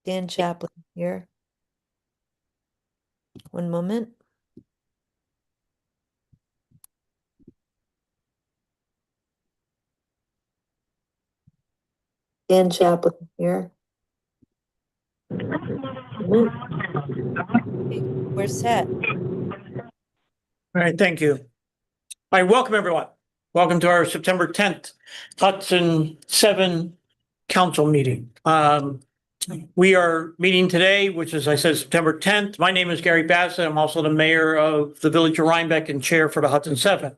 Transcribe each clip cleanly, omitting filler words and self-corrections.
Dan Chaplin here. One moment. Dan Chaplin here. Okay, we're set. All right, thank you. All right, welcome everyone. Welcome to our September 10th Hudson 7 council meeting. We are meeting today, which is, I said, September 10th. My name is Gary Bassett. I'm also the mayor of the village of Rhinebeck and chair for the Hudson 7.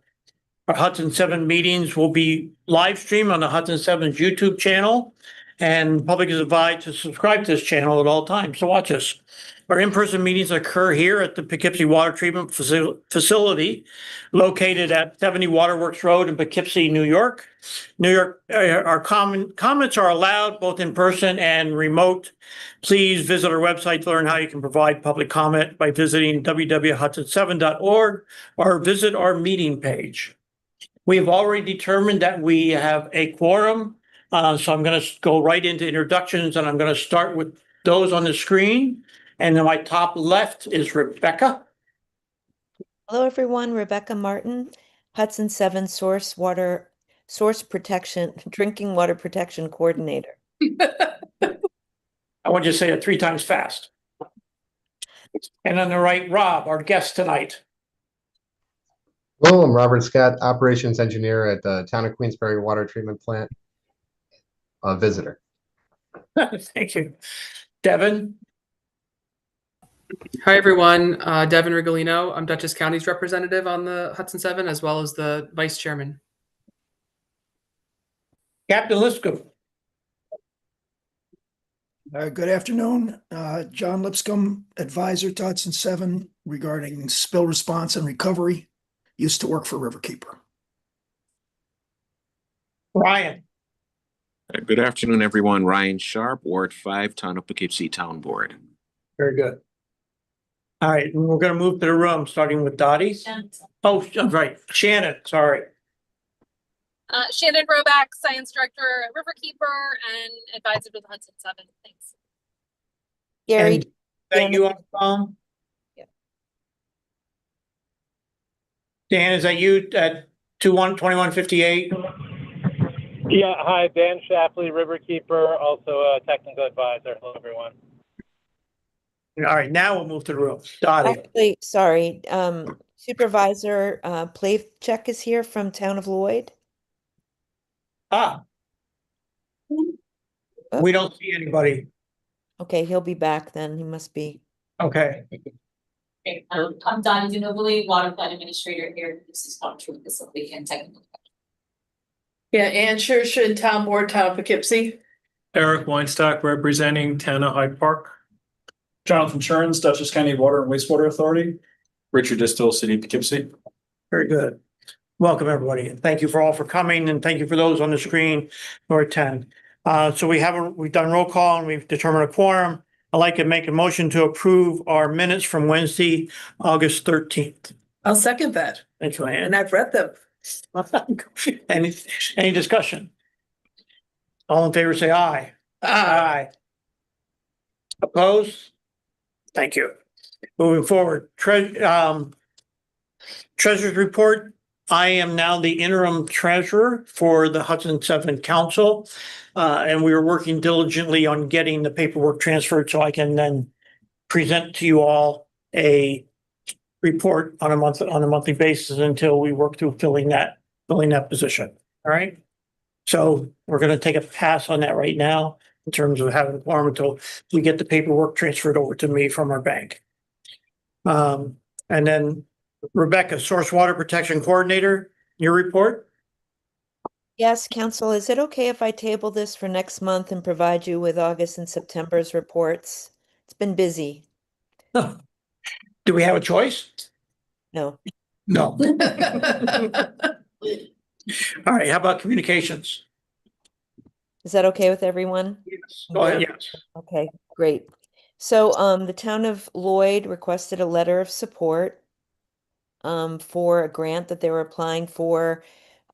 Our Hudson 7 meetings will be live streamed on the Hudson 7's YouTube channel, and the public is advised to subscribe to this channel at all times to watch us. Our in-person meetings occur here at the Poughkeepsie Water Treatment Facility located at 70 Waterworks Road in Poughkeepsie, New York. Our comments are allowed both in person and remote. Please visit our website to learn how you can provide public comment by visiting www.hudson7.org or visit our meeting page. We have already determined that we have a quorum, so I'm going to go right into introductions, and I'm going to start with those on the screen. And then my top left is Rebecca. Hello, everyone. Rebecca Martin, Hudson 7 Drinking Water Protection Coordinator. I want you to say it 3 times fast. And on the right, Rob, our guest tonight. Hello, I'm Robert Scott, Operations Engineer at the Town of Queensbury Water Treatment Plant. A visitor. Thank you. Devin. Hi, everyone. Devin Rigolino. I'm Dutchess County's representative on the Hudson 7, as well as the vice chairman. Captain Lipscomb. Good afternoon. John Lipscomb, advisor to Hudson 7 regarding spill response and recovery. Used to work for Riverkeeper. Ryan. Good afternoon, everyone. Ryan Sharp, Ward 5, Town of Poughkeepsie Town Board. Very good. All right, we're going to move to the room, starting with Dottie. Oh, right. Shannon, sorry. Shannon Roback, Science Director at Riverkeeper and advisor to the Hudson 7. Thanks. Gary. And thank you on the phone. Yeah. Dan, is that you at 2158? Yeah, hi, Dan Shapley, Riverkeeper, also a technical advisor. Hello, everyone. All right, now we'll move to the room. Dottie. Actually, sorry. Supervisor Playcheck is here from Town of Lloyd. Ah. We don't see anybody. Okay, he'll be back then. He must be. Okay. Okay, I'm Dottie DeNobili, Water Plant Administrator here. This is Water Treatment Facility and Technical. Yeah, Ann Shershin, Town Board, Town of Poughkeepsie. Eric Weinstock, representing Town of Hyde Park. Jonathan Churns, Dutchess County Water and Wastewater Authority. Richard Distill, City of Poughkeepsie. Very good. Welcome, everybody. And thank you for all for coming, and thank you for those on the screen who attend. So we've done roll call and we've determined a quorum. I'd like to make a motion to approve our minutes from Wednesday, August 13th. I'll second that. Thank you, And Ann. I've read them. Any discussion? All in favor, say aye. Aye. Opposed? Thank you. Moving forward, treasurer's report. I am now the interim treasurer for the Hudson 7 Council, and we are working diligently on getting the paperwork transferred so I can then present to you all a report on a monthly basis until we work through filling that position. All right. So we're going to take a pass on that right now in terms of having a quorum until we get the paperwork transferred over to me from our bank. And then Rebecca, Source Water Protection Coordinator, your report? Yes, Council, is it okay if I table this for next month and provide you with August and September's reports? It's been busy. Do we have a choice? No. No. All right, how about communications? Is that okay with everyone? Yes. Go ahead, yes. Okay, great. So the Town of Lloyd requested a letter of support for a grant that they were applying for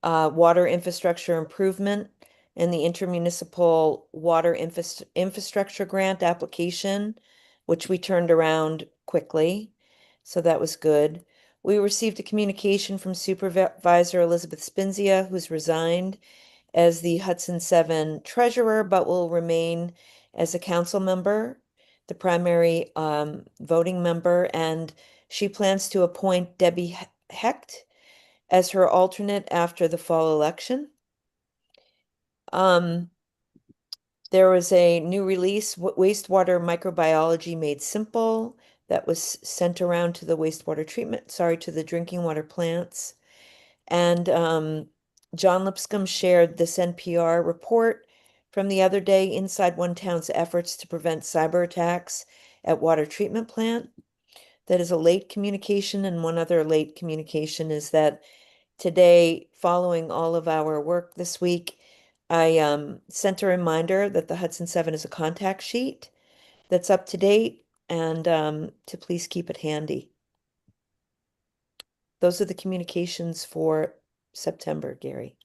water infrastructure improvement. and the intermunicipal water infrastructure grant application, which we turned around quickly. So that was good. We received a communication from Supervisor Elizabeth Spinzia, who's resigned as the Hudson 7 treasurer, but will remain as a council member, the primary voting member, and she plans to appoint Debbie Hecht as her alternate after the fall election. There was a new release, Wastewater Microbiology Made Simple, that was sent around to the to the drinking water plants. And John Lipscomb shared this NPR report from the other day, Inside One Town's efforts to prevent cyber attacks at water treatment plant. That is a late communication, and one other late communication is that today, following all of our work this week, I sent a reminder that the Hudson 7 is a contact sheet that's up to date and to please keep it handy. Those are the communications for September, Gary.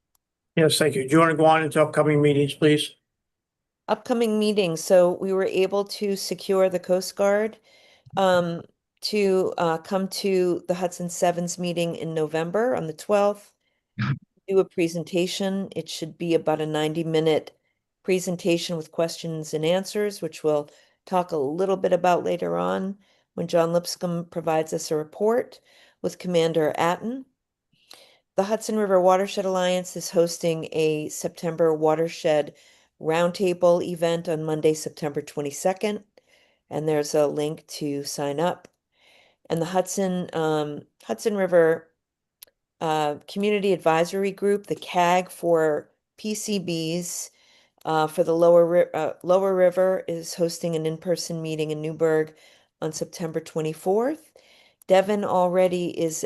Yes, thank you. Do you want to go on into upcoming meetings, please? Upcoming meetings. So we were able to secure the Coast Guard to come to the Hudson Sevens meeting in November on the 12th. Do a presentation. It should be about a 90-minute presentation with questions and answers, which we'll talk a little bit about later on when John Lipscomb provides us a report with Commander Atten. The Hudson River Watershed Alliance is hosting a September Watershed Roundtable event on Monday, September 22nd, and there's a link to sign up. And the Hudson River Community Advisory Group, the CAG for PCBs for the Lower River, is hosting an in-person meeting in Newburgh on September 24th. Devin already is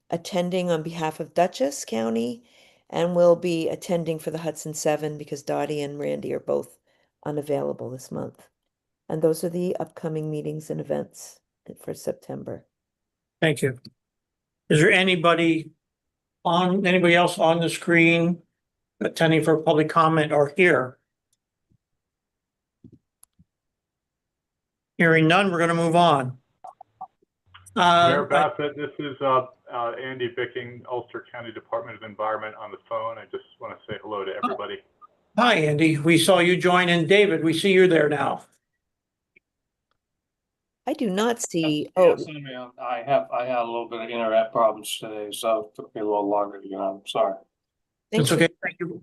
attending on behalf of Dutchess County and will be attending for the Hudson 7 because Dottie and Randy are both unavailable this month. And those are the upcoming meetings and events for September. Thank you. Is there anybody else on the screen attending for public comment or here? Hearing none, we're going to move on. Mayor Bassett, this is Andy Bicking, Ulster County Department of Environment on the phone. I just want to say hello to everybody. Hi, Andy. We saw you join in. David, we see you're there now. I do not see. Yes, I had a little bit of internet problems today, so it took me a little longer to get on. Sorry. It's okay.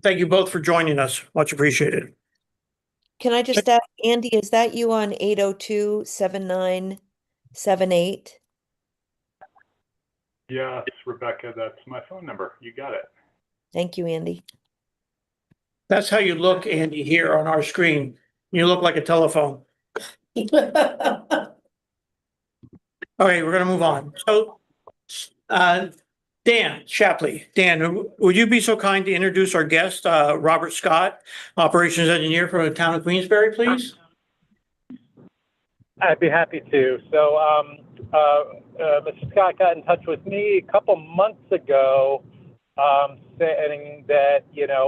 Thank you both for joining us. Much appreciated. Can I just ask, Andy, is that you on 802-7978? Yes, Rebecca, that's my phone number. You got it. Thank you, Andy. That's how you look, Andy, here on our screen. You look like a telephone. All right, we're going to move on. So, Dan Shapley. Dan, would you be so kind to introduce our guest, Robert Scott, Operations Engineer from the town of Queensbury, please? I'd be happy to. So, Mr. Scott got in touch with me a couple months ago, saying that,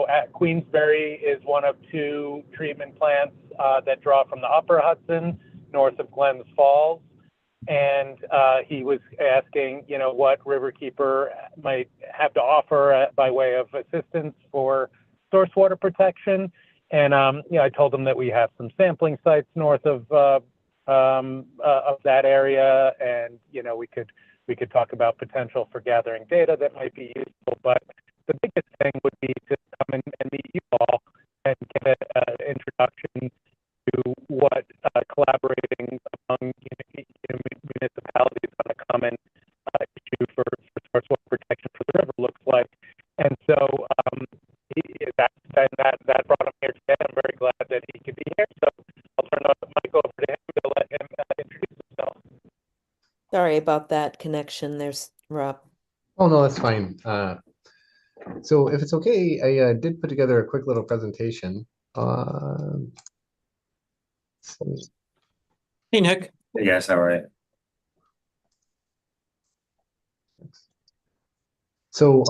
at Queensbury is one of two treatment plants that draw from the Upper Hudson, north of Glens Falls. And he was asking, what Riverkeeper might have to offer by way of assistance for source water protection. And, I told him that we have some sampling sites north of that area, and we could talk about potential for gathering data that might be useful. But the biggest thing would be to come and meet you all and get an introduction to what collaborating among municipalities on a common issue for source water protection for the river looks like. And so that brought him here today. I'm very glad that he could be here. So I'll turn the mic over to him to let him introduce himself. Sorry about that connection. There's Rob. Oh, no, that's fine. So if it's okay, I did put together a quick little presentation. Hey, Nick. Yes, all right. So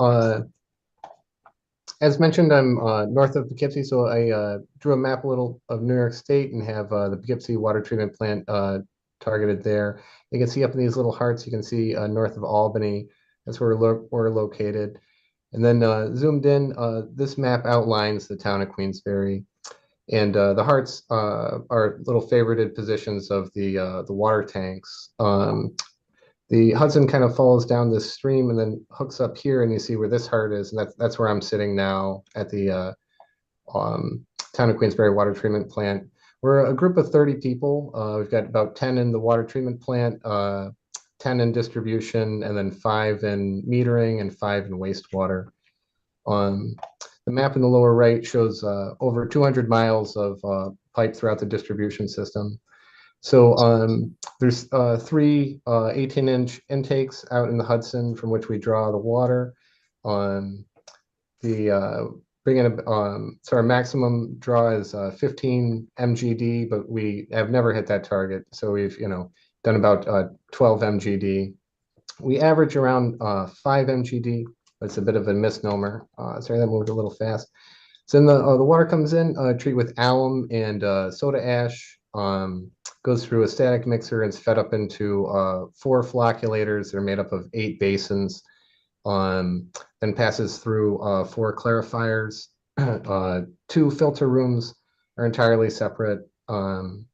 As mentioned, I'm north of Poughkeepsie, so I drew a map a little of New York State and have the Poughkeepsie water treatment plant targeted there. You can see up in these little hearts, you can see north of Albany. That's where we're located. And then zoomed in, this map outlines the town of Queensbury. And the hearts are little favorited positions of the water tanks. The Hudson kind of falls down this stream and then hooks up here, and you see where this heart is, and that's where I'm sitting now at the town of Queensbury water treatment plant. We're a group of 30 people. We've got about 10 in the water treatment plant, 10 in distribution, and then 5 in metering and 5 in wastewater. The map in the lower right shows over 200 miles of pipe throughout the distribution system. So there's 3 18-inch intakes out in the Hudson from which we draw the water. So our maximum draw is 15 MGD, but we have never hit that target. So we've done about 12 MGD. We average around 5 MGD. It's a bit of a misnomer. Sorry, that moved a little fast. So then the water comes in, treat with alum and soda ash. Goes through a static mixer and is fed up into 4 flocculators that are made up of 8 basins. Then passes through 4 clarifiers. 2 filter rooms are entirely separate. And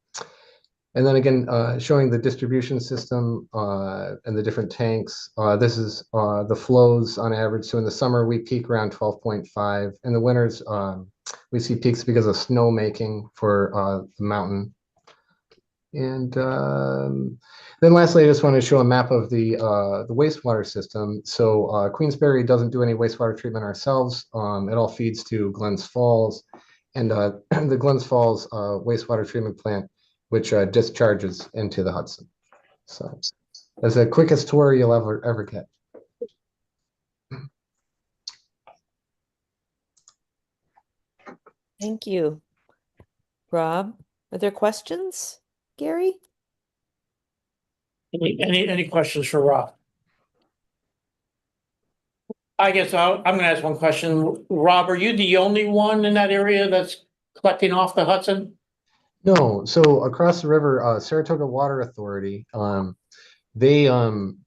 then again, showing the distribution system and the different tanks. This is the flows on average. So in the summer, we peak around 12.5. In the winters, we see peaks because of snow making for the mountain. And then lastly, I just want to show a map of the wastewater system. So Queensbury doesn't do any wastewater treatment ourselves. It all feeds to Glens Falls, and the Glens Falls wastewater treatment plant, which discharges into the Hudson. So that's the quickest tour you'll ever get. Thank you. Rob, are there questions? Gary? Any questions for Rob? I guess I'm going to ask one question. Rob, are you the only one in that area that's collecting off the Hudson? No, so across the river, Saratoga Water Authority, they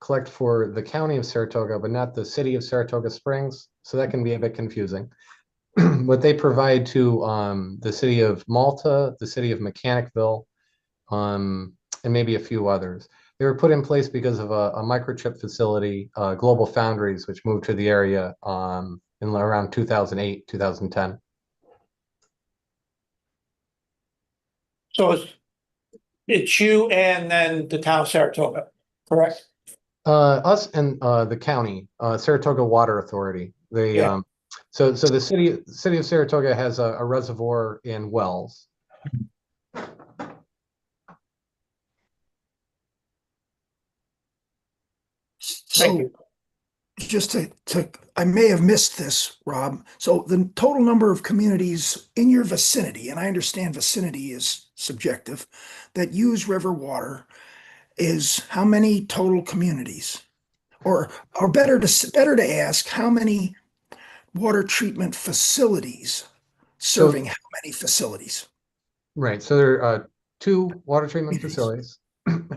collect for the county of Saratoga, but not the city of Saratoga Springs. So that can be a bit confusing. What they provide to the city of Malta, the city of Mechanicville, and maybe a few others. They were put in place because of a microchip facility, Global Foundries, which moved to the area in around 2008, 2010. So it's you and then the town of Saratoga, correct? Us and the county, Saratoga Water Authority. They Yeah. So the city of Saratoga has a reservoir in Wells. So just I may have missed this, Rob. So the total number of communities in your vicinity, and I understand vicinity is subjective, that use river water is how many total communities? Or better to ask, how many water treatment facilities serving how many facilities? Right. So there are 2 water treatment facilities.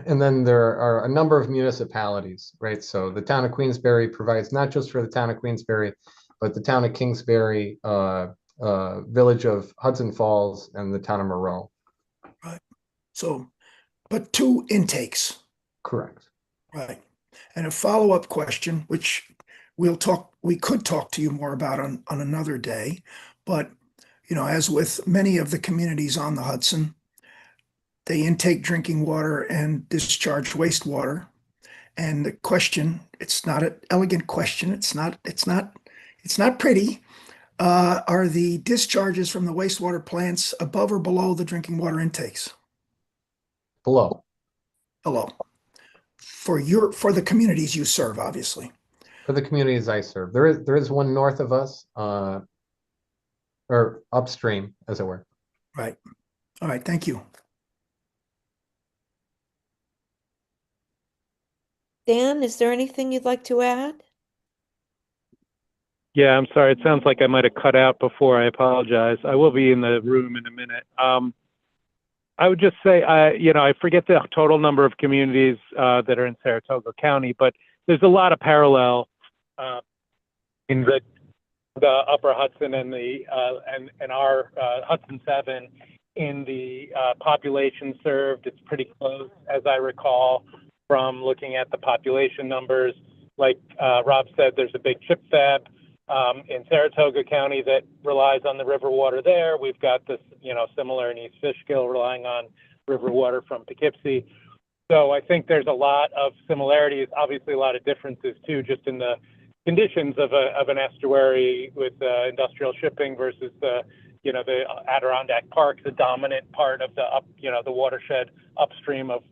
And then there are a number of municipalities, right? So the town of Queensbury provides not just for the town of Queensbury, but the town of Kingsbury, village of Hudson Falls, and the town of Moreau. Right. So, but 2 intakes. Correct. Right. And a follow-up question, which we could talk to you more about on another day, but as with many of the communities on the Hudson, they intake drinking water and discharge wastewater. And the question, it's not an elegant question. It's not pretty. Are the discharges from the wastewater plants above or below the drinking water intakes? Below. Below. For the communities you serve, obviously. For the communities I serve, there is one north of us, or upstream, as it were. Right. All right. Thank you. Dan, is there anything you'd like to add? Yeah, I'm sorry. It sounds like I might have cut out before. I apologize. I will be in the room in a minute. I would just say, I forget the total number of communities that are in Saratoga County, but there's a lot of parallel in the Upper Hudson and the and our Hudson 7 in the population served. It's pretty close, as I recall, from looking at the population numbers. Like Rob said, there's a big chip fab in Saratoga County that relies on the river water there. We've got this, similar in East Fishkill, relying on river water from Poughkeepsie. So I think there's a lot of similarities, obviously a lot of differences too, just in the conditions of an estuary with industrial shipping versus the Adirondack Park, the dominant part of the watershed upstream of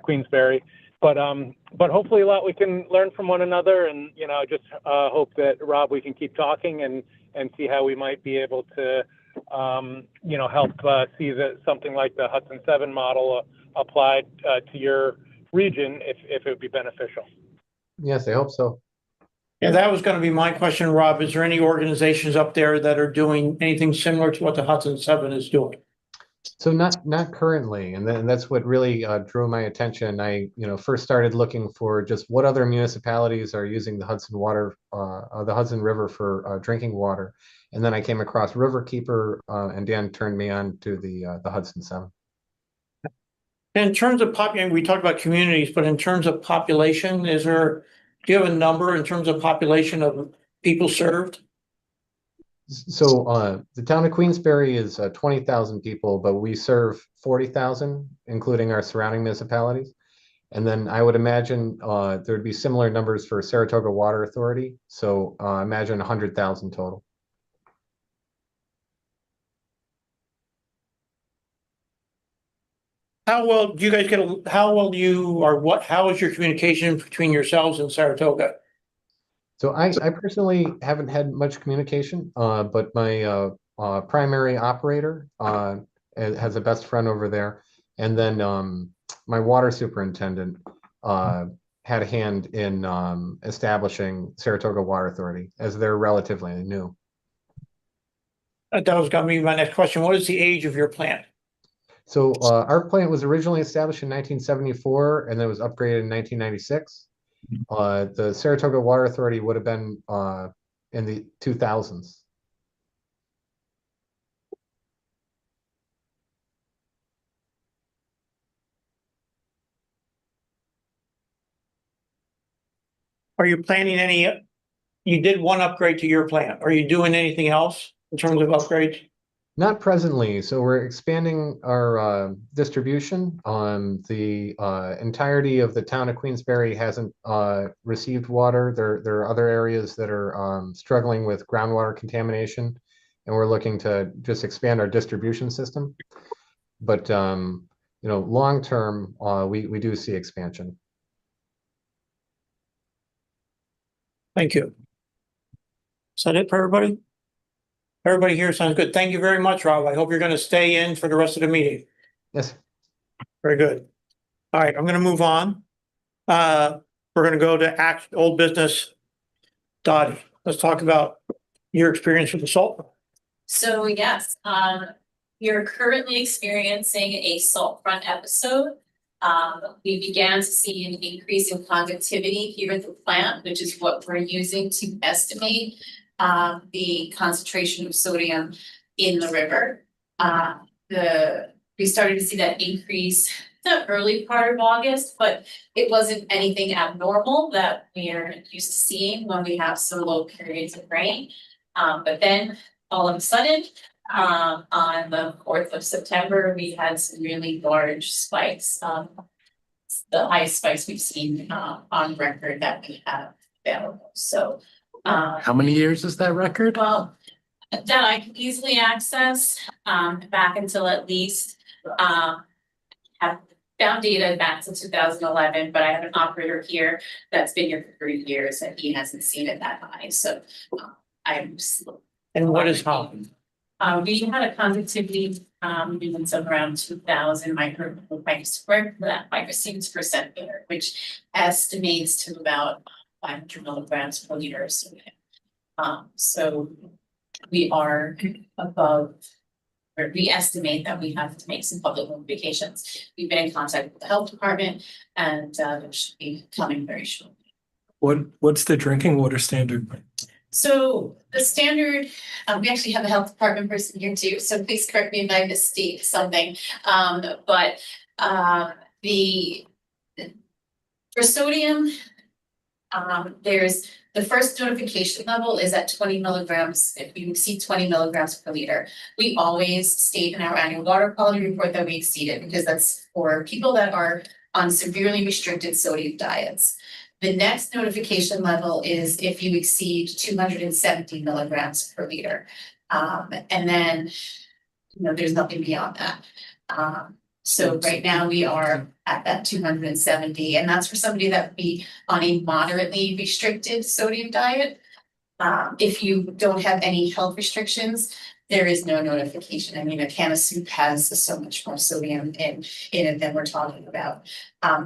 Queensbury. But hopefully a lot we can learn from one another, and just hope that, Rob, we can keep talking and see how we might be able to help see that something like the Hudson 7 model applied to your region if it would be beneficial. Yes, I hope so. Yeah, that was going to be my question, Rob. Is there any organizations up there that are doing anything similar to what the Hudson 7 is doing? So not currently, and that's what really drew my attention. I first started looking for just what other municipalities are using the Hudson the Hudson River for drinking water, and then I came across Riverkeeper, and Dan turned me on to the Hudson 7. In terms of population, we talked about communities, but in terms of population, do you have a number in terms of population of people served? So the town of Queensbury is 20,000 people, but we serve 40,000, including our surrounding municipalities. And then I would imagine there would be similar numbers for Saratoga Water Authority. So imagine 100,000 total. How well do you guys how is your communication between yourselves and Saratoga? So I personally haven't had much communication, but my primary operator has a best friend over there. And then my water superintendent had a hand in establishing Saratoga Water Authority, as they're relatively new. That was going to be my next question. What is the age of your plant? So our plant was originally established in 1974 and then was upgraded in 1996. The Saratoga Water Authority would have been in the 2000s. Are you planning you did one upgrade to your plant. Are you doing anything else in terms of upgrades? Not presently. So we're expanding our distribution. The entirety of the town of Queensbury hasn't received water. There are other areas that are struggling with groundwater contamination, and we're looking to just expand our distribution system. But long term, we do see expansion. Thank you. Is that it for everybody? Everybody here sounds good. Thank you very much, Rob. I hope you're going to stay in for the rest of the meeting. Yes. Very good. All right, I'm going to move on. We're going to go to old business. Dottie, let's talk about your experience with the salt. So yes, you're currently experiencing a salt front episode. We began to see an increase in conductivity here at the plant, which is what we're using to estimate the concentration of sodium in the river. We started to see that increase the early part of August, but it wasn't anything abnormal that we are used to seeing when we have some low periods of rain. But then all of a sudden, on the 4th of September, we had some really large spikes. The highest spikes we've seen on record that we have available. So how many years is that record? Well, that I can easily access back until at least have found data back to 2011, but I have an operator here that's been here for 3 years and he hasn't seen it that high. So I'm. And what is high? We had a conductivity units of around 2,000 microsieverts per centimeter, which estimates to about 500 milligrams per liter of sodium. So we are above, or we estimate that we have to make some public notifications. We've been in contact with the health department, and it should be coming very shortly. What's the drinking water standard? So the standard, we actually have a health department person here too, so please correct me if I misstate something. But for sodium, there's the first notification level is at 20 milligrams. If you exceed 20 milligrams per liter, we always state in our annual water quality report that we exceed it, because that's for people that are on severely restricted sodium diets. The next notification level is if you exceed 270 milligrams per liter. And then, there's nothing beyond that. So right now we are at that 270, and that's for somebody that would be on a moderately restricted sodium diet. If you don't have any health restrictions, there is no notification. I mean, a can of soup has so much more sodium in it than we're talking about.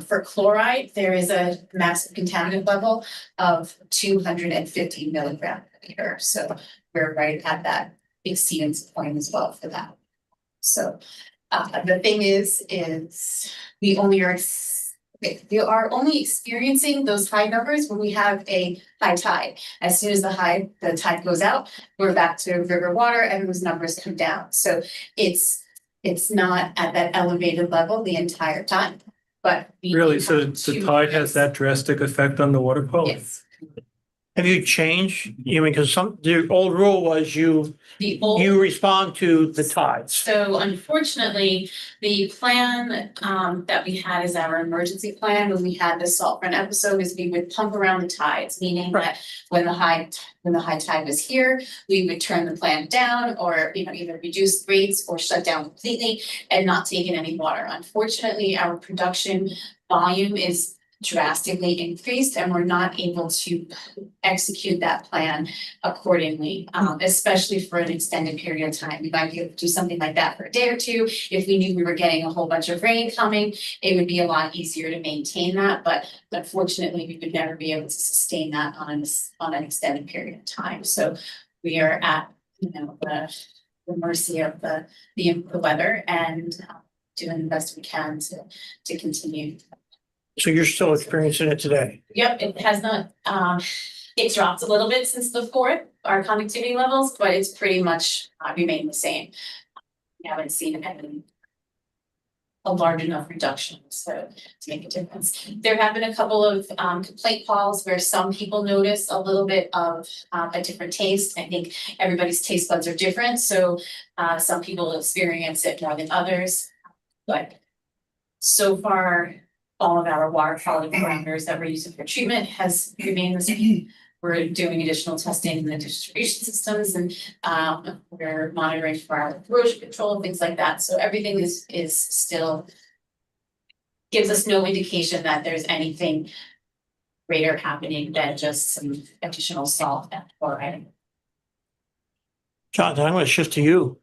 For chloride, there is a massive contaminant level of 250 milligrams per liter. So we're right at that exceedance point as well for that. So the thing is we are only experiencing those high numbers when we have a high tide. As soon as the tide goes out, we're back to river water and those numbers come down. So it's not at that elevated level the entire time. But Really, so the tide has that drastic effect on the water quality? Yes. Have you changed? Because the old rule was you respond to the tides. So unfortunately, the plan that we had as our emergency plan when we had the salt front episode is we would pump around the tides, meaning that when the high tide was here, we would turn the plant down or either reduce rates or shut down completely and not take in any water. Unfortunately, our production volume is drastically increased and we're not able to execute that plan accordingly, especially for an extended period of time. We might be able to do something like that for a day or two. If we knew we were getting a whole bunch of rain coming, it would be a lot easier to maintain that, but unfortunately we would never be able to sustain that on an extended period of time. So we are at the mercy of the weather and doing the best we can to continue. So you're still experiencing it today? Yep, it has not, it dropped a little bit since the 4th, our conductivity levels, but it's pretty much remained the same. We haven't seen a large enough reduction to make a difference. There have been a couple of complaint calls where some people notice a little bit of a different taste. I think everybody's taste buds are different, so some people experience it more than others. But so far, all of our water quality parameters that we're using for treatment has remained the same. We're doing additional testing in the distribution systems and we're monitoring for our erosion control, things like that. So everything is still gives us no indication that there's anything greater happening than just some additional salt and chloride. Jonathan, I'm going to shift to you.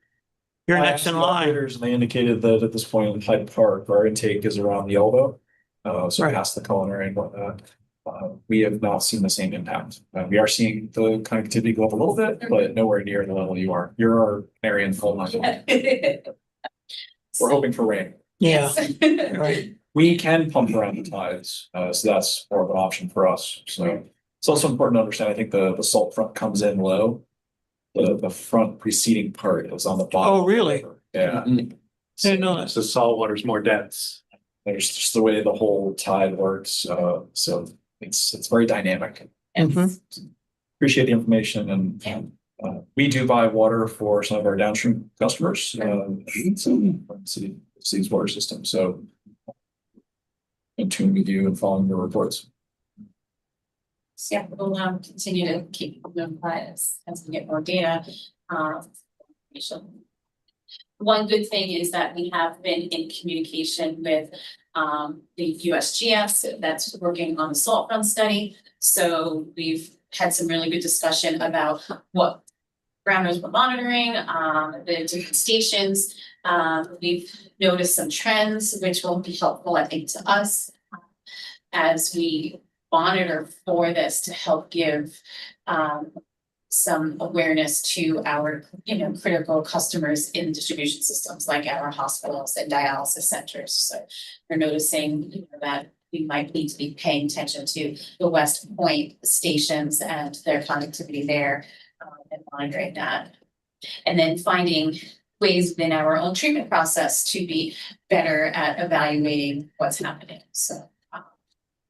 You're next in line. And they indicated that at this point in Hyde Park, our intake is around the elbow. So past the culinary and whatnot. We have not seen the same impact. We are seeing the connectivity go up a little bit, but nowhere near the level you are. You're our area in full line. We're hoping for rain. Yeah. Right. We can pump around the tides, so that's more of an option for us. So it's also important to understand, I think the salt front comes in low. The front preceding part is on the bottom. Oh, really? Yeah. So, no, the salt water is more dense. There's just the way the whole tide works. So it's very dynamic. Appreciate the information and we do buy water for some of our downstream customers. City's water system. So in tune with you and following your reports. So yeah, we'll continue to keep notified as we get more data. One good thing is that we have been in communication with the USGS that's working on the salt front study. So we've had some really good discussion about what parameters we're monitoring, the different stations. We've noticed some trends which will be helpful, I think, to us as we monitor for this to help give some awareness to our, critical customers in distribution systems like our hospitals and dialysis centers. So we're noticing that we might need to be paying attention to the West Point stations and their connectivity there, and monitoring that. And then finding ways within our own treatment process to be better at evaluating what's happening. So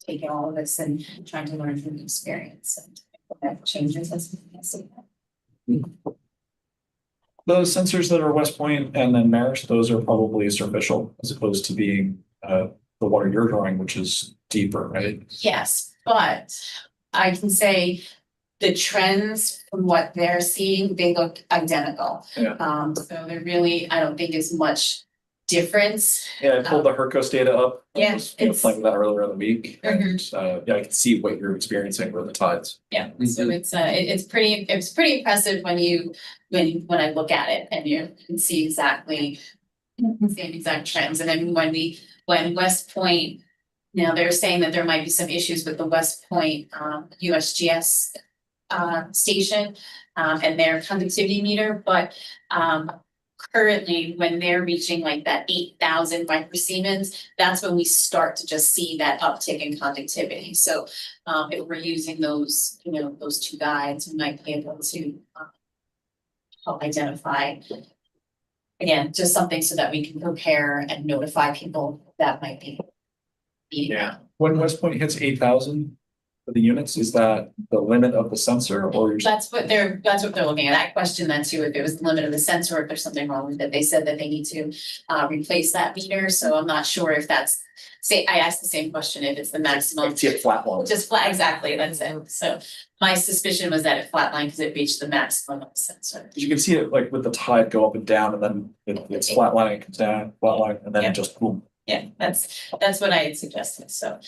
taking all of this and trying to learn from the experience and that changes as we see that. Those sensors that are West Point and then Marist, those are probably superficial as opposed to being the water you're drawing, which is deeper, right? Yes, but I can say the trends from what they're seeing, they look identical. Yeah. So they're really, I don't think it's much difference. Yeah, I pulled the HERCOS data up. Yeah, I was playing with that earlier in the week. Mhm. And, yeah, I can see what you're experiencing with the tides. Yeah, so it's pretty impressive when I look at it and you can see exactly the same exact trends. And then when West Point, now they're saying that there might be some issues with the West Point USGS station and their conductivity meter, but currently when they're reaching like that 8,000 microsiemens, that's when we start to just see that uptick in conductivity. So if we're using those, those two guides, we might be able to help identify, again, just something so that we can prepare and notify people that might be needing. Yeah. When West Point hits 8,000 for the units, is that the limit of the sensor or you're? That's what they're looking at. That question then too, if it was the limit of the sensor, if there's something wrong with it, they said that they need to replace that meter. So I'm not sure if that's, I asked the same question, if it's the maximum. It's a flat one. Just flat, exactly, that's it. So my suspicion was that it flatlined because it reached the maximum of the sensor. You can see it like with the tide go up and down and then it's flatlining, it comes down, flatline, and then it just boom. Yeah, that's what I had suggested. So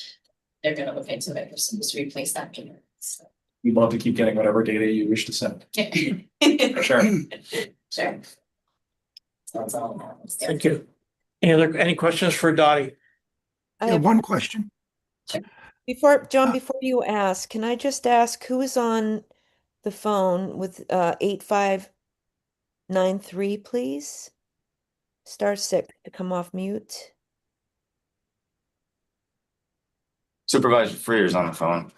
they're gonna look into it. They're supposed to replace that meter. So. We'd love to keep getting whatever data you wish to send. For sure. Sure. So that's all I have. Thank you. Any questions for Dottie? I Yeah, have one question. John, before you ask, can I just ask who is on the phone with 8593, please? *6 to come off mute. Supervisor Freer's on the phone.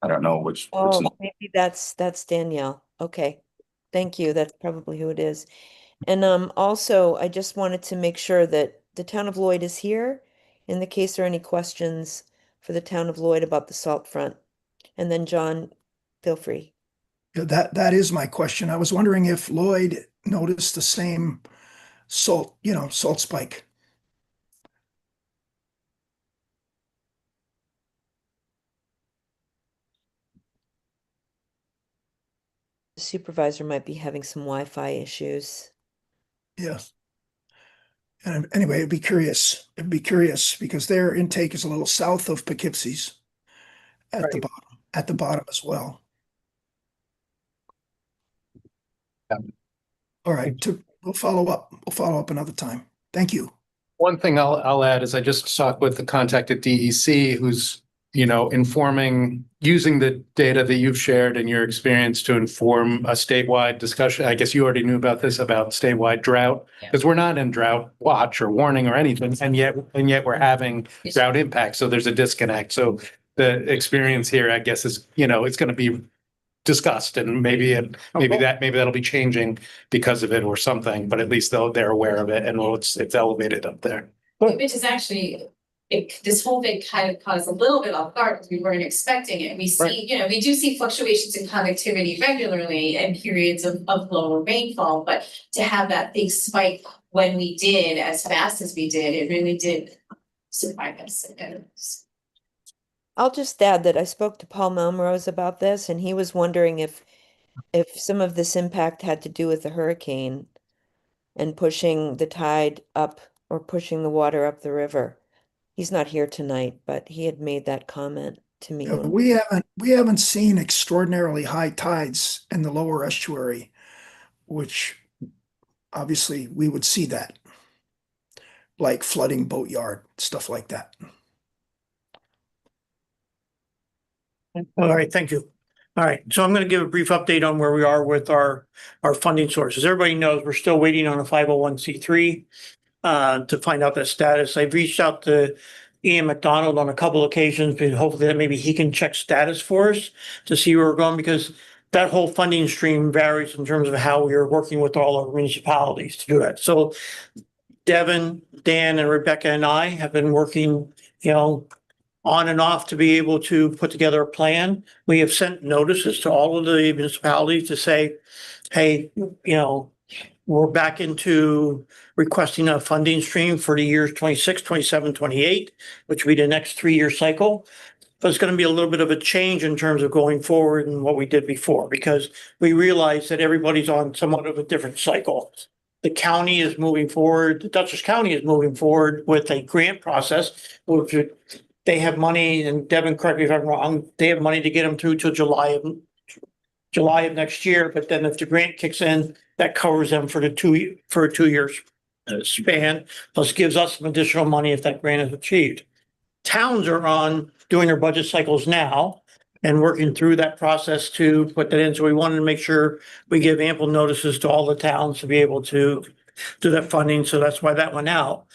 I don't know which. Oh, maybe that's Danielle. Okay. Thank you. That's probably who it is. And also I just wanted to make sure that the town of Lloyd is here in the case there are any questions for the town of Lloyd about the salt front. And then John, feel free. Yeah, that is my question. I was wondering if Lloyd noticed the same salt spike. The supervisor might be having some Wi-Fi issues. Yes. And anyway, I'd be curious because their intake is a little south of Poughkeepsie's at the bottom as well. All right, we'll follow up. We'll follow up another time. Thank you. One thing I'll add is I just talked with the contact at DEC who's, informing, using the data that you've shared and your experience to inform a statewide discussion. I guess you already knew about this, about statewide drought, because we're not in drought watch or warning or anything, and yet we're having drought impact. So there's a disconnect. So the experience here, I guess, is, it's going to be discussed, and maybe that'll be changing because of it or something, but at least they're aware of it, and it's elevated up there. Which is actually, this whole thing kind of caused a little bit off guard because we weren't expecting it. We see, we do see fluctuations in conductivity regularly and periods of lower rainfall, but to have that big spike when we did, as fast as we did, it really did surprise us. I'll just add that I spoke to Paul Melrose about this, and he was wondering if some of this impact had to do with the hurricane and pushing the tide up or pushing the water up the river. He's not here tonight, but he had made that comment to me. Yeah, we haven't seen extraordinarily high tides in the lower estuary, which obviously we would see that, like flooding boatyard, stuff like that. All right, thank you. All right, so I'm going to give a brief update on where we are with our funding sources. Everybody knows we're still waiting on a 501c3 to find out the status. I've reached out to Ian McDonald on a couple occasions, but hopefully that maybe he can check status for us to see where we're going, because that whole funding stream varies in terms of how we are working with all our municipalities to do that. So Devin, Dan, and Rebecca and I have been working, on and off to be able to put together a plan. We have sent notices to all of the municipalities to say, hey, we're back into requesting a funding stream for the years 26, 27, 28, which will be the next 3-year cycle. But it's going to be a little bit of a change in terms of going forward and what we did before, because we realize that everybody's on somewhat of a different cycle. The county is moving forward, the Dutchess County is moving forward with a grant process, which they have money, and Devin, correct me if I'm wrong, they have money to get them through till July of next year, but then if the grant kicks in, that covers them for a 2-year span, plus gives us some additional money if that grant is achieved. Towns are on doing their budget cycles now and working through that process to put that in. So we wanted to make sure we give ample notices to all the towns to be able to do that funding. So that's why that went out.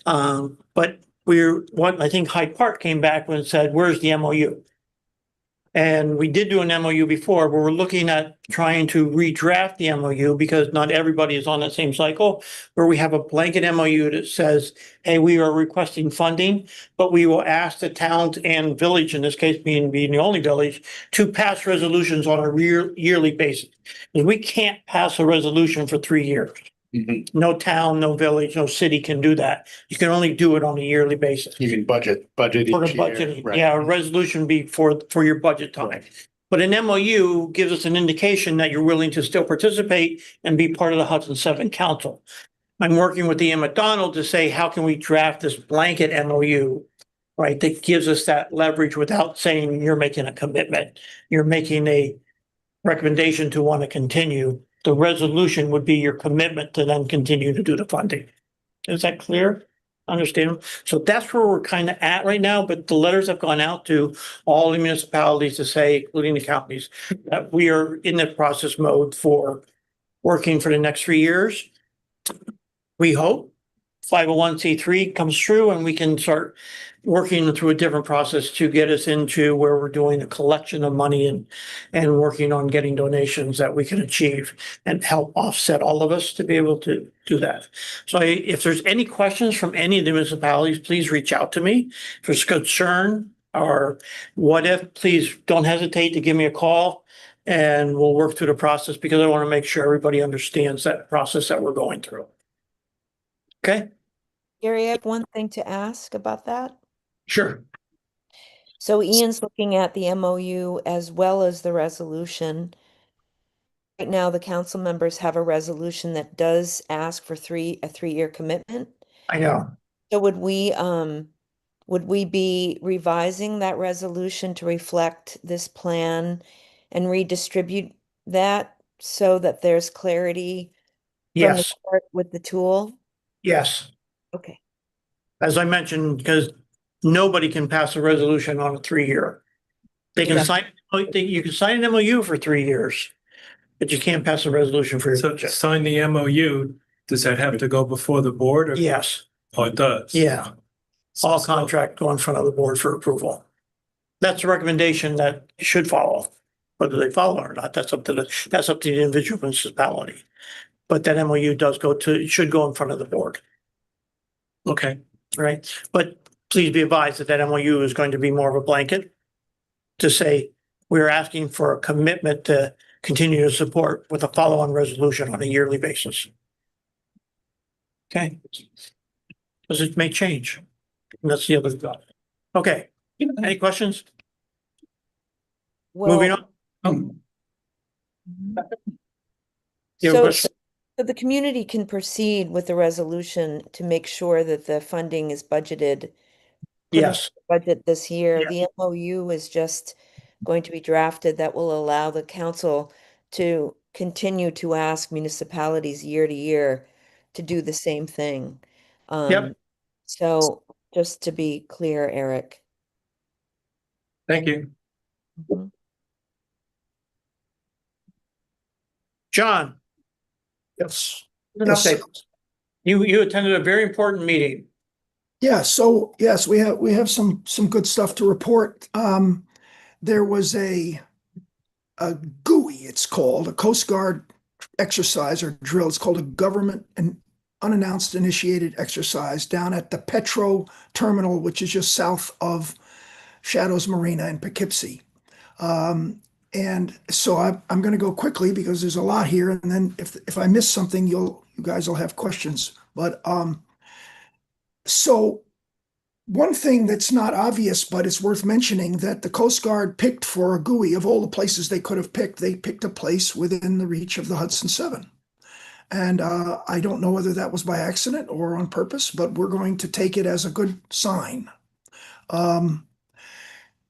But I think Hyde Park came back and said, where's the MOU? And we did do an MOU before, but we're looking at trying to redraft the MOU because not everybody is on that same cycle, where we have a blanket MOU that says, hey, we are requesting funding, but we will ask the towns and village, in this case being the only village, to pass resolutions on a yearly basis. Because we can't pass a resolution for 3 years. No town, no village, no city can do that. You can only do it on a yearly basis. You can budget For the each year. budgeting, Right. yeah, a resolution be for your budget time. But an MOU gives us an indication that you're willing to still participate and be part of the Hudson 7 Council. I'm working with Ian McDonald to say, how can we draft this blanket MOU, right, that gives us that leverage without saying you're making a commitment. You're making a recommendation to want to continue. The resolution would be your commitment to then continue to do the funding. Is that clear? Understand? So that's where we're kind of at right now, but the letters have gone out to all the municipalities to say, including the counties, that we are in the process mode for working for the next 3 years. We hope 501c3 comes through and we can start working through a different process to get us into where we're doing a collection of money and working on getting donations that we can achieve and help offset all of us to be able to do that. So if there's any questions from any of the municipalities, please reach out to me. If there's concern or what if, please don't hesitate to give me a call and we'll work through the process, because I want to make sure everybody understands that process that we're going through. Okay? Gary, I have one thing to ask about that. Sure. So Ian's looking at the MOU as well as the resolution. Right now, the council members have a resolution that does ask for a 3-year commitment. I know. So would we be revising that resolution to reflect this plan and redistribute that so that there's clarity from the Yes, start with the tool? yes. Okay. As I mentioned, because nobody can pass a resolution on a 3-year. They can sign, you can sign an MOU for 3 years, but you can't pass a resolution for your So budget. sign the MOU, does that have to go before the board or? Yes, Oh, it does? yeah. All contract go in front of the board for approval. That's a recommendation that you should follow. Whether they follow or not, that's up to the individual municipality. But that MOU it should go in front of the board. Okay. Right? But please be advised that MOU is going to be more of a blanket to say, we're asking for a commitment to continue to support with a follow-on resolution on a yearly basis. Okay? Because it may change. And that's the other thought. Okay, any questions? Moving Well, on. You have a so question? so the community can proceed with the resolution to make sure that the funding is budgeted. put into Yes, the Budget this year. Yeah. The MOU is just going to be drafted that will allow the council to continue to ask municipalities year to year to do the same thing. Yep. So just to be clear, Eric. Thank you. Mhm. John, Yes. an Yes. update. You attended a very important meeting. Yeah, so yes, we have some good stuff to report. There was a GUI, it's called, a Coast Guard exercise or drill. It's called a government and unannounced initiated exercise down at the Petro terminal, which is just south of Shadows Marina in Poughkeepsie. And so I'm going to go quickly because there's a lot here, and then if I miss something, you guys will have questions. But so one thing that's not obvious, but it's worth mentioning, that the Coast Guard picked for a GUI of all the places they could have picked, they picked a place within the reach of the Hudson 7. And I don't know whether that was by accident or on purpose, but we're going to take it as a good sign.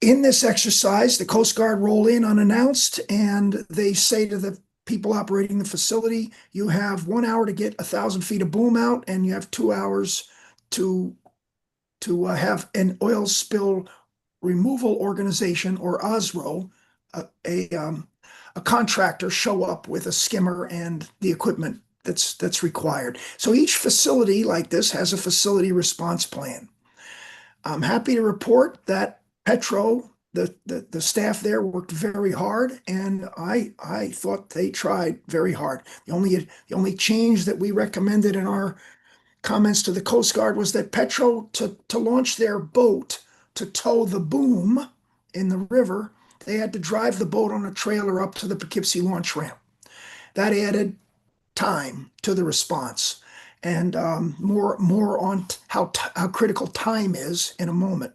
In this exercise, the Coast Guard roll in unannounced, and they say to the people operating the facility, you have 1 hour to get 1,000 feet of boom out, and you have 2 hours to have an oil spill removal organization, or OSRO, a contractor, show up with a skimmer and the equipment that's required. So each facility like this has a facility response plan. I'm happy to report that Petro, the staff there, worked very hard, and I thought they tried very hard. The only change that we recommended in our comments to the Coast Guard was that Petro, to launch their boat to tow the boom in the river, they had to drive the boat on a trailer up to the Poughkeepsie launch ramp. That added time to the response, and more on how critical time is in a moment.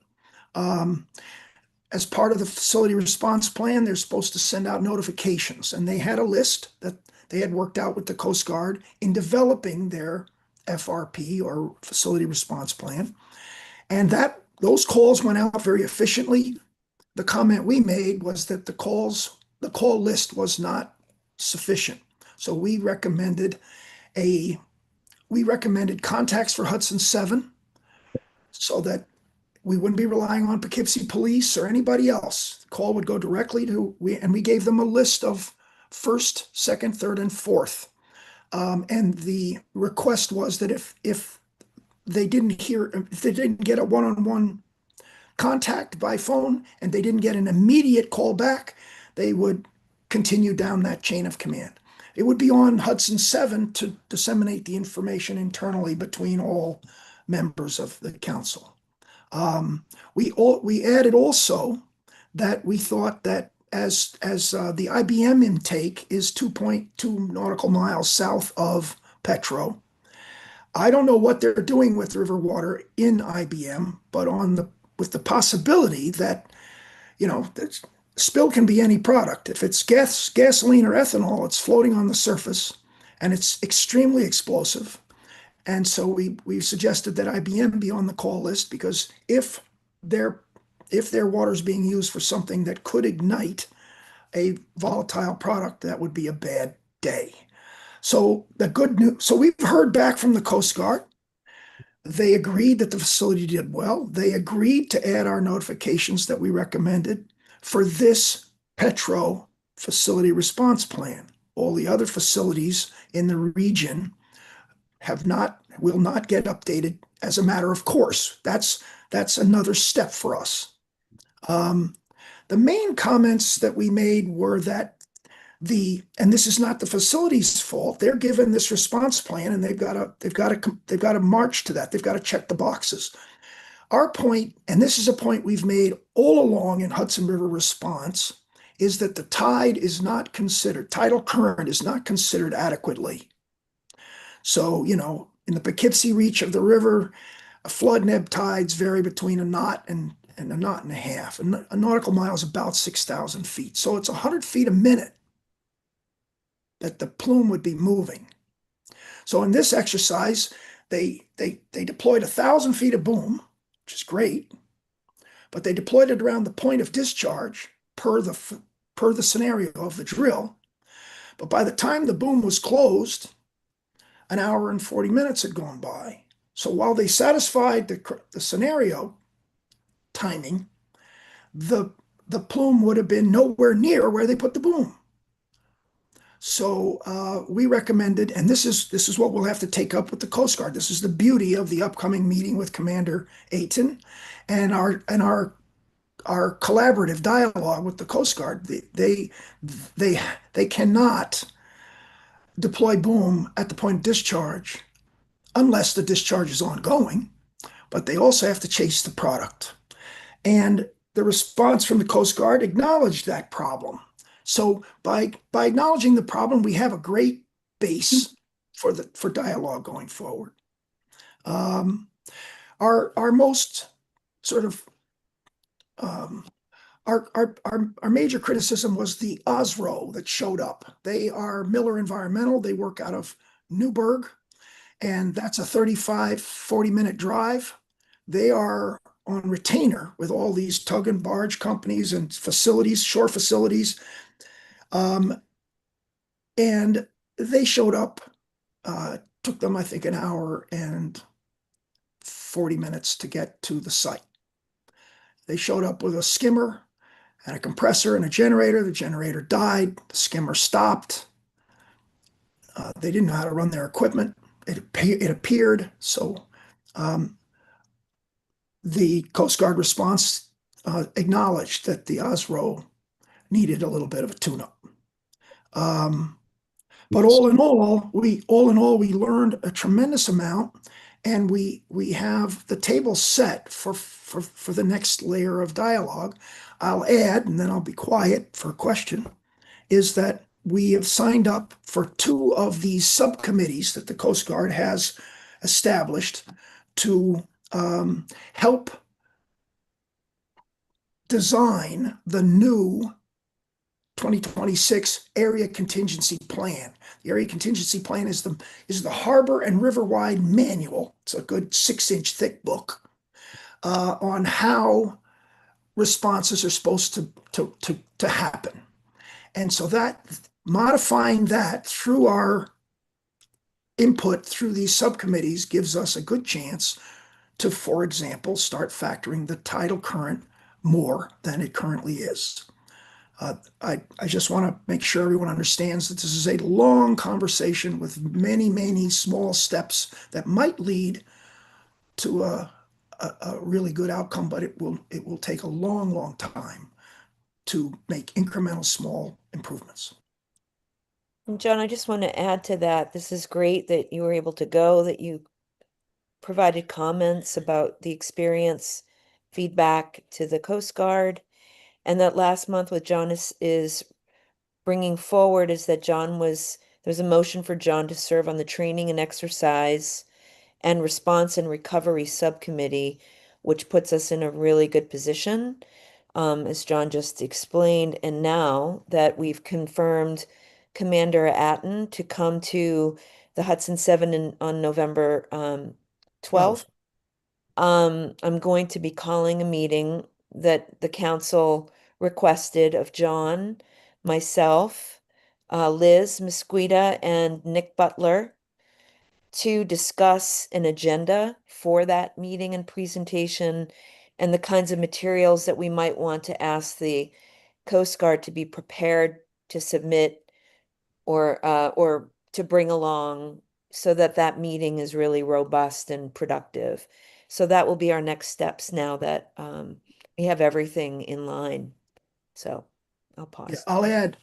As part of the facility response plan, they're supposed to send out notifications, and they had a list that they had worked out with the Coast Guard in developing their FRP, or facility response plan. And those calls went out very efficiently. The comment we made was that the call list was not sufficient. So we recommended contacts for Hudson 7 so that we wouldn't be relying on Poughkeepsie Police or anybody else. The call would go directly to and we gave them a list of first, second, third, and fourth. And the request was that if they didn't get a one-on-one contact by phone and they didn't get an immediate call back, they would continue down that chain of command. It would be on Hudson 7 to disseminate the information internally between all members of the council. We added also that we thought that as the IBM intake is 2.2 nautical miles south of Petro. I don't know what they're doing with river water in IBM, but with the possibility that, that spill can be any product. If it's gasoline or ethanol, it's floating on the surface and it's extremely explosive. And so we suggested that IBM be on the call list, because if their water is being used for something that could ignite a volatile product, that would be a bad day. So the good news, so we've heard back from the Coast Guard. They agreed that the facility did well. They agreed to add our notifications that we recommended for this Petro facility response plan. All the other facilities in the region will not get updated as a matter of course. That's another step for us. The main comments that we made were that and this is not the facility's fault. They're given this response plan and they've got to march to that. They've got to check the boxes. Our point, and this is a point we've made all along in Hudson River response, is that the tidal current is not considered adequately. So, in the Poughkeepsie reach of the river, a flood and ebb tides vary between a knot and a knot and a half. A nautical mile is about 6,000 feet. So it's 100 feet a minute that the plume would be moving. So in this exercise, they deployed 1,000 feet of boom, which is great, but they deployed it around the point of discharge per the scenario of the drill. But by the time the boom was closed, an hour and 40 minutes had gone by. So while they satisfied the scenario timing, the the plume would have been nowhere near where they put the boom. So we recommended, and this is what we'll have to take up with the Coast Guard. This is the beauty of the upcoming meeting with Commander Ayton and our collaborative dialogue with the Coast Guard. They cannot deploy boom at the point of discharge unless the discharge is ongoing, but they also have to chase the product. And the response from the Coast Guard acknowledged that problem. So by acknowledging the problem, we have a great base for dialogue going forward. Our most sort of our major criticism was the OSRO that showed up. They are Miller Environmental. They work out of Newburgh, and that's a 40-minute drive. They are on retainer with all these tug and barge companies and facilities, shore facilities. And they showed up, took them, I think, an hour and 40 minutes to get to the site. They showed up with a skimmer and a compressor and a generator. The generator died. The skimmer stopped. They didn't know how to run their equipment. It appeared. So the Coast Guard response acknowledged that the OSRO needed a little bit of a tune-up. But all in all, we learned a tremendous amount, and we have the table set for the next layer of dialogue. I'll add, and then I'll be quiet for a question, is that we have signed up for 2 of these subcommittees that the Coast Guard has established to help design the new 2026 area contingency plan. The area contingency plan is the harbor and riverwide manual. It's a good 6-inch thick book on how responses are supposed to happen. And so that modifying that through our input through these subcommittees gives us a good chance to, for example, start factoring the tidal current more than it currently is. I just want to make sure everyone understands that this is a long conversation with many, many small steps that might lead to a really good outcome, but it will take a long, long time to make incremental small improvements. And John, I just want to add to that. This is great that you were able to go, that you provided comments about the experience, feedback to the Coast Guard. And that last month what John is bringing forward is that there's a motion for John to serve on the training and exercise and response and recovery subcommittee, which puts us in a really good position, as John just explained. And now that we've confirmed Commander Atten to come to the Hudson 7 on November 12th, I'm going to be calling a meeting that the council requested of John, myself, Liz Mesquita, and Nick Butler to discuss an agenda for that meeting and presentation and the kinds of materials that we might want to ask the Coast Guard to be prepared to submit or to bring along so that that meeting is really robust and productive. So that will be our next steps now that we have everything in line. So I'll pause. Yeah,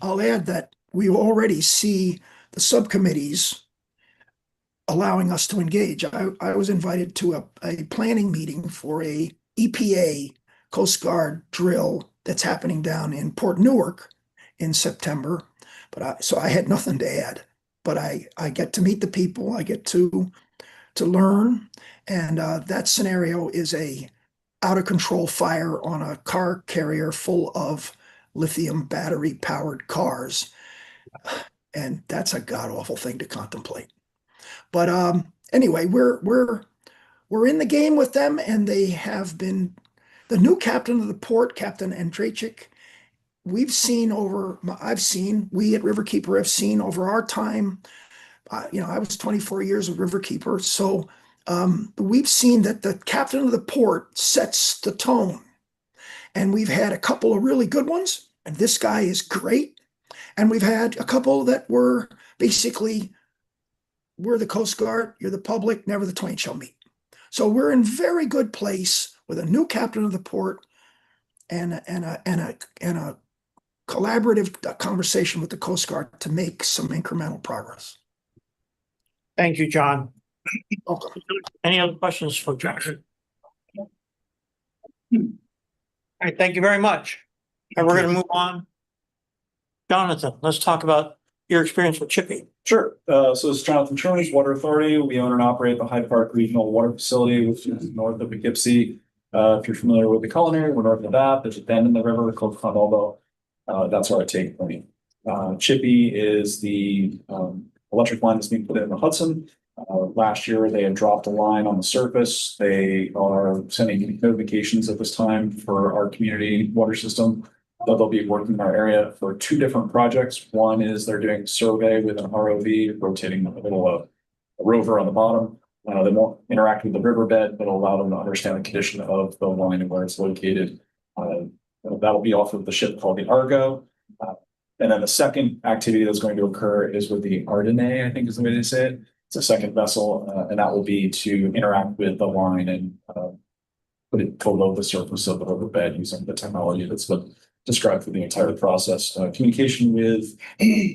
I'll add that we already see the subcommittees allowing us to engage. I was invited to a planning meeting for a EPA Coast Guard drill that's happening down in Port Newark in September. So I had nothing to add, but I get to meet the people, I get to learn, and that scenario is a out of control fire on a car carrier full of lithium battery powered cars, and that's a god awful thing to contemplate. But anyway, we're in the game with them, and they have been the new captain of the port, Captain Andrachik. We at Riverkeeper have seen over our time. I was 24 years of Riverkeeper, so we've seen that the captain of the port sets the tone, And we've had a couple of really good ones, and this guy is great. And we've had a couple that were basically, we're the Coast Guard, you're the public, never the twain shall meet. So we're in very good place with a new captain of the port and a collaborative conversation with the Coast Guard to make some incremental progress. Thank you, John. Welcome. Any other questions for John? All right, thank you very much. And we're going to move on. Jonathan, let's talk about your experience with Chippy. Sure. So this is Jonathan Cherners, Water Authority. We own and operate the Hyde Park Regional Water Facility, which is north of Poughkeepsie. If you're familiar with the culinary, we're north of that. There's a bend in the river called Condolbo. That's our take point. Chippy is the electric line that's being put in the Hudson. Last year, they had dropped a line on the surface. They are sending notifications at this time for our community water system that they'll be working in our area for two different projects. One is they're doing a survey with an ROV, rotating a little rover on the bottom. They won't interact with the riverbed, but allow them to understand the condition of the line and where it's located. That'll be off of the ship called the Argo. And then the second activity that's going to occur is with the Ardenne, I think is the way they say it. It's a second vessel, and that will be to interact with the line and put it below the surface of the riverbed using the technology that's been described for the entire process. Communication with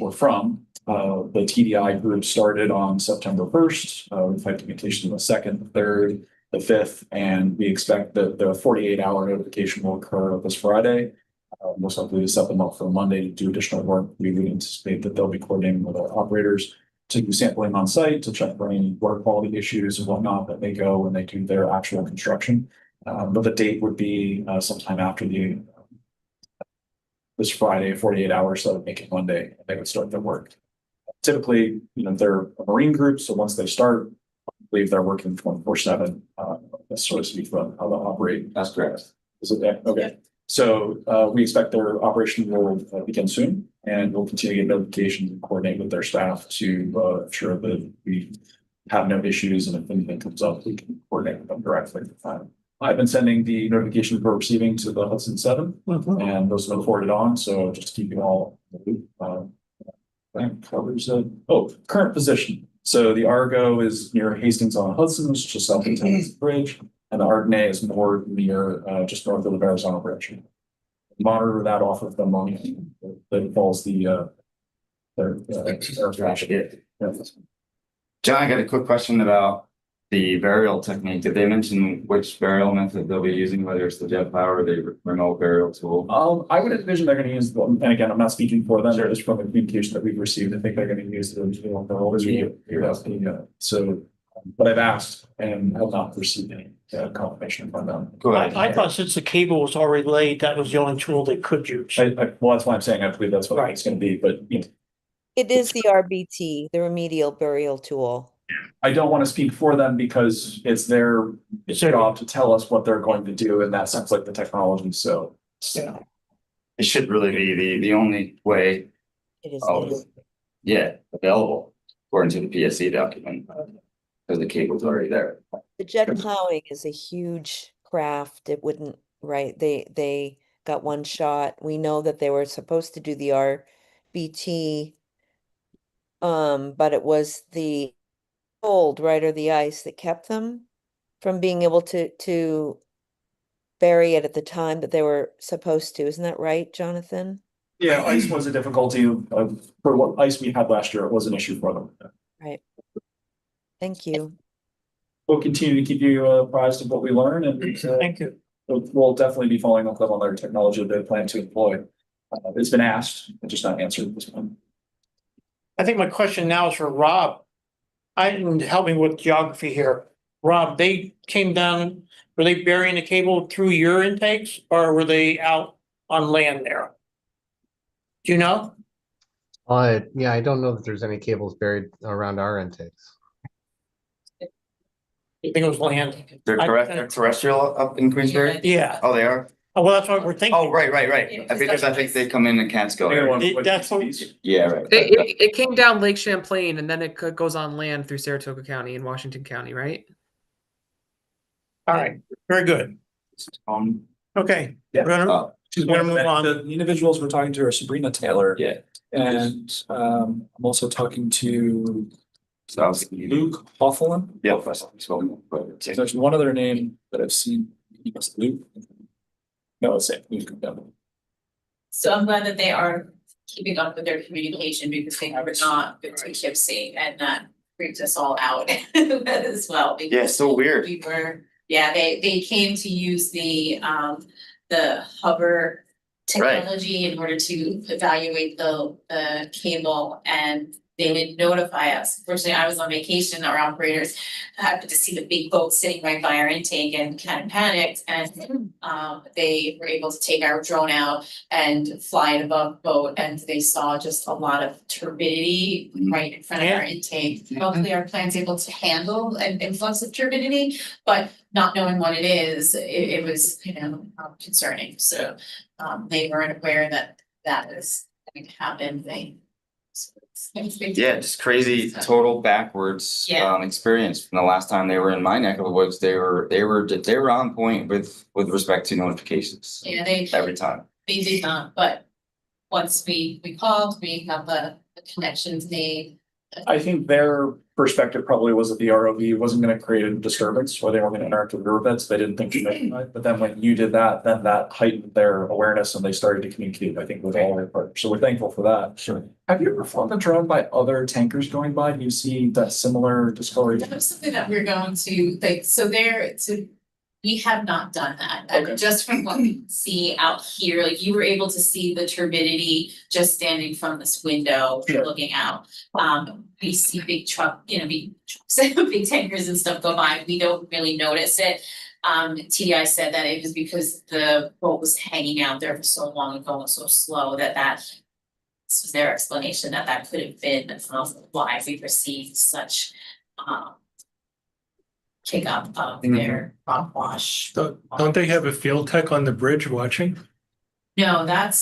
or from the TDI group started on September 1st. We've had communication on the 2nd, the 3rd, the 5th, and we expect that the 48-hour notification will occur this Friday. Most likely to set them up for Monday to do additional work. We would anticipate that they'll be coordinating with our operators to do sampling on site to check for any water quality issues and whatnot that may go when they do their actual construction. But the date would be sometime after this Friday, 48 hours, so make it Monday, they would start their work. Typically, they're a marine group, so once they start, I believe they're working 24/7, so to speak, how they operate. That's correct. Is it there? Okay. So we expect their operation will begin soon, and we'll continue to get notifications and coordinate with their staff to ensure that we have no issues, and if anything comes up, we can coordinate with them directly. I've been sending the notifications we're receiving to the Hudson 7, and those have been forwarded on. So just to keep you all in the loop. That covers current position. So the Argo is near Hastings on Hudson, which is just south of Tennessee Bridge, and the Ardenne is more near just north of the Verrazano Bridge. Monitor that off of the monitoring that involves the John, I got a quick question about the burial technique. Did they mention which burial method they'll be using, whether it's the jet power or the remote burial tool? I would envision they're going to use, and again, I'm not speaking for them, just from the communication that we've received, I think they're going to use the original. So, but I've asked and have not received any confirmation from them. I thought since the cable was already laid, that was the only tool they could use. Well, that's why I'm saying I believe that's what it's going to be, but It is the RBT, the remedial burial tool. I don't want to speak for them because it's their job to tell us what they're going to do, and that sounds like the technology. So yeah, it should really be the only way. It is. Available according to the PSC document because the cable's already there. The jet plowing is a huge craft. It wouldn't, right? They got one shot. We know that they were supposed to do the RBT, but it was the cold, right, or the ice that kept them from being able to bury it at the time that they were supposed to. Isn't that right, Jonathan? Yeah, ice was a difficulty for what ice we had last year. It was an issue for them. Right. Thank you. We'll continue to keep you apprised of what we learn, and thank you. We'll definitely be following up on their technology that they plan to employ. It's been asked, but just not answered at this point. I think my question now is for Rob. I didn't help me with geography here. Rob, they came down, were they burying the cable through your intakes or were they out on land there? Do you know? Yeah, I don't know that there's any cables buried around our intakes. You think it was land? They're correct. They're terrestrial up in Queensbury? Yeah. Oh, they are? Oh, well, that's what we're thinking. Oh, right. Because I think they come in Catskill. That's what. Yeah, right. It came down Lake Champlain and then it goes on land through Saratoga County and Washington County, right? All right, very good. Okay. Yeah. We're gonna- She's we're one gonna of move on. the individuals we're talking to are Sabrina Taylor. Yeah. And I'm also talking to So I was. Luke Hoffelin. Yeah. That's spoken. There's one other name that I've seen. Luke. No, it's Luke. No. So I'm glad that they are keeping up with their communication because they were not good to Poughkeepsie, and that freaked us all out as well. Yeah, because so weird. We were, yeah, they came to use the hover technology in order to evaluate the cable, and they didn't notify us. Fortunately, I was on vacation. Our operators happened to see the big boat sitting right by our intake and kind of panicked, and they were able to take our drone out and fly it above boat, and they saw just a lot of turbidity right in front of our intake. Hopefully our plan's able to handle an influx of turbidity, but not knowing what it is, it was, concerning. So they weren't aware that that was going to happen. Yeah, just crazy, total backwards Yeah. experience from the last time they were in my neck of the woods. They were on point with respect to notifications. Yeah, every time. they did not, but once we called, we have the connections made. I think their perspective probably was that the ROV wasn't gonna create a disturbance or they weren't gonna interact with riverbeds. They didn't think. But then when you did that, then that heightened their awareness and they started to communicate, I think, with all their partners. So we're thankful for that. Sure. Have you ever flown a drone by other tankers going by? Do you see that similar discoloration? That was something that we're going to, we have not done that. Okay. Just from what we can see out here, like you were able to see the turbidity just standing from this window, Sure. looking out. We see big big tankers and stuff go by. We don't really notice it. TDI said that it was because the boat was hanging out there for so long and going so slow that this was their explanation that could have been why we received such kick up of their rock wash. Don't they have a field tech on the bridge watching? No, that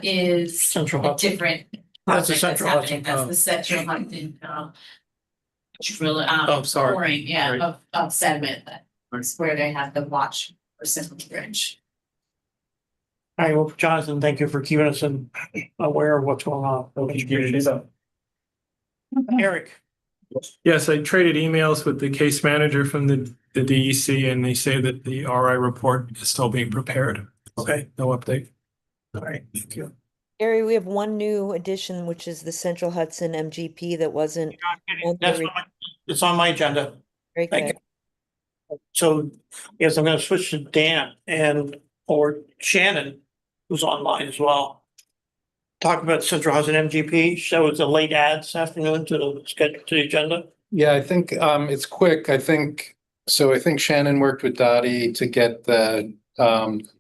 is Central a Hudson. different That's the project Central happening. Hudson. That's the Central Hudson drill sorry. pouring, Right. of sediment. That's where they have the watch for Central Bridge. All right, well, Jonathan, thank you for keeping us aware of what's going on. Eric. Yes, I traded emails with the case manager from the DEC and they say that the RI report is still being prepared. Okay. No update. All right, thank you. Gary, we have one new addition, which is the Central Hudson MGP that wasn't. on the It's on my agenda. Very Thank good. you. So, yes, I'm gonna switch to Dan or Shannon, who's online as well. Talk about Central Hudson MGP. That was a late ad this afternoon to the agenda. Yeah, I think it's quick. I think Shannon worked with Dottie to get the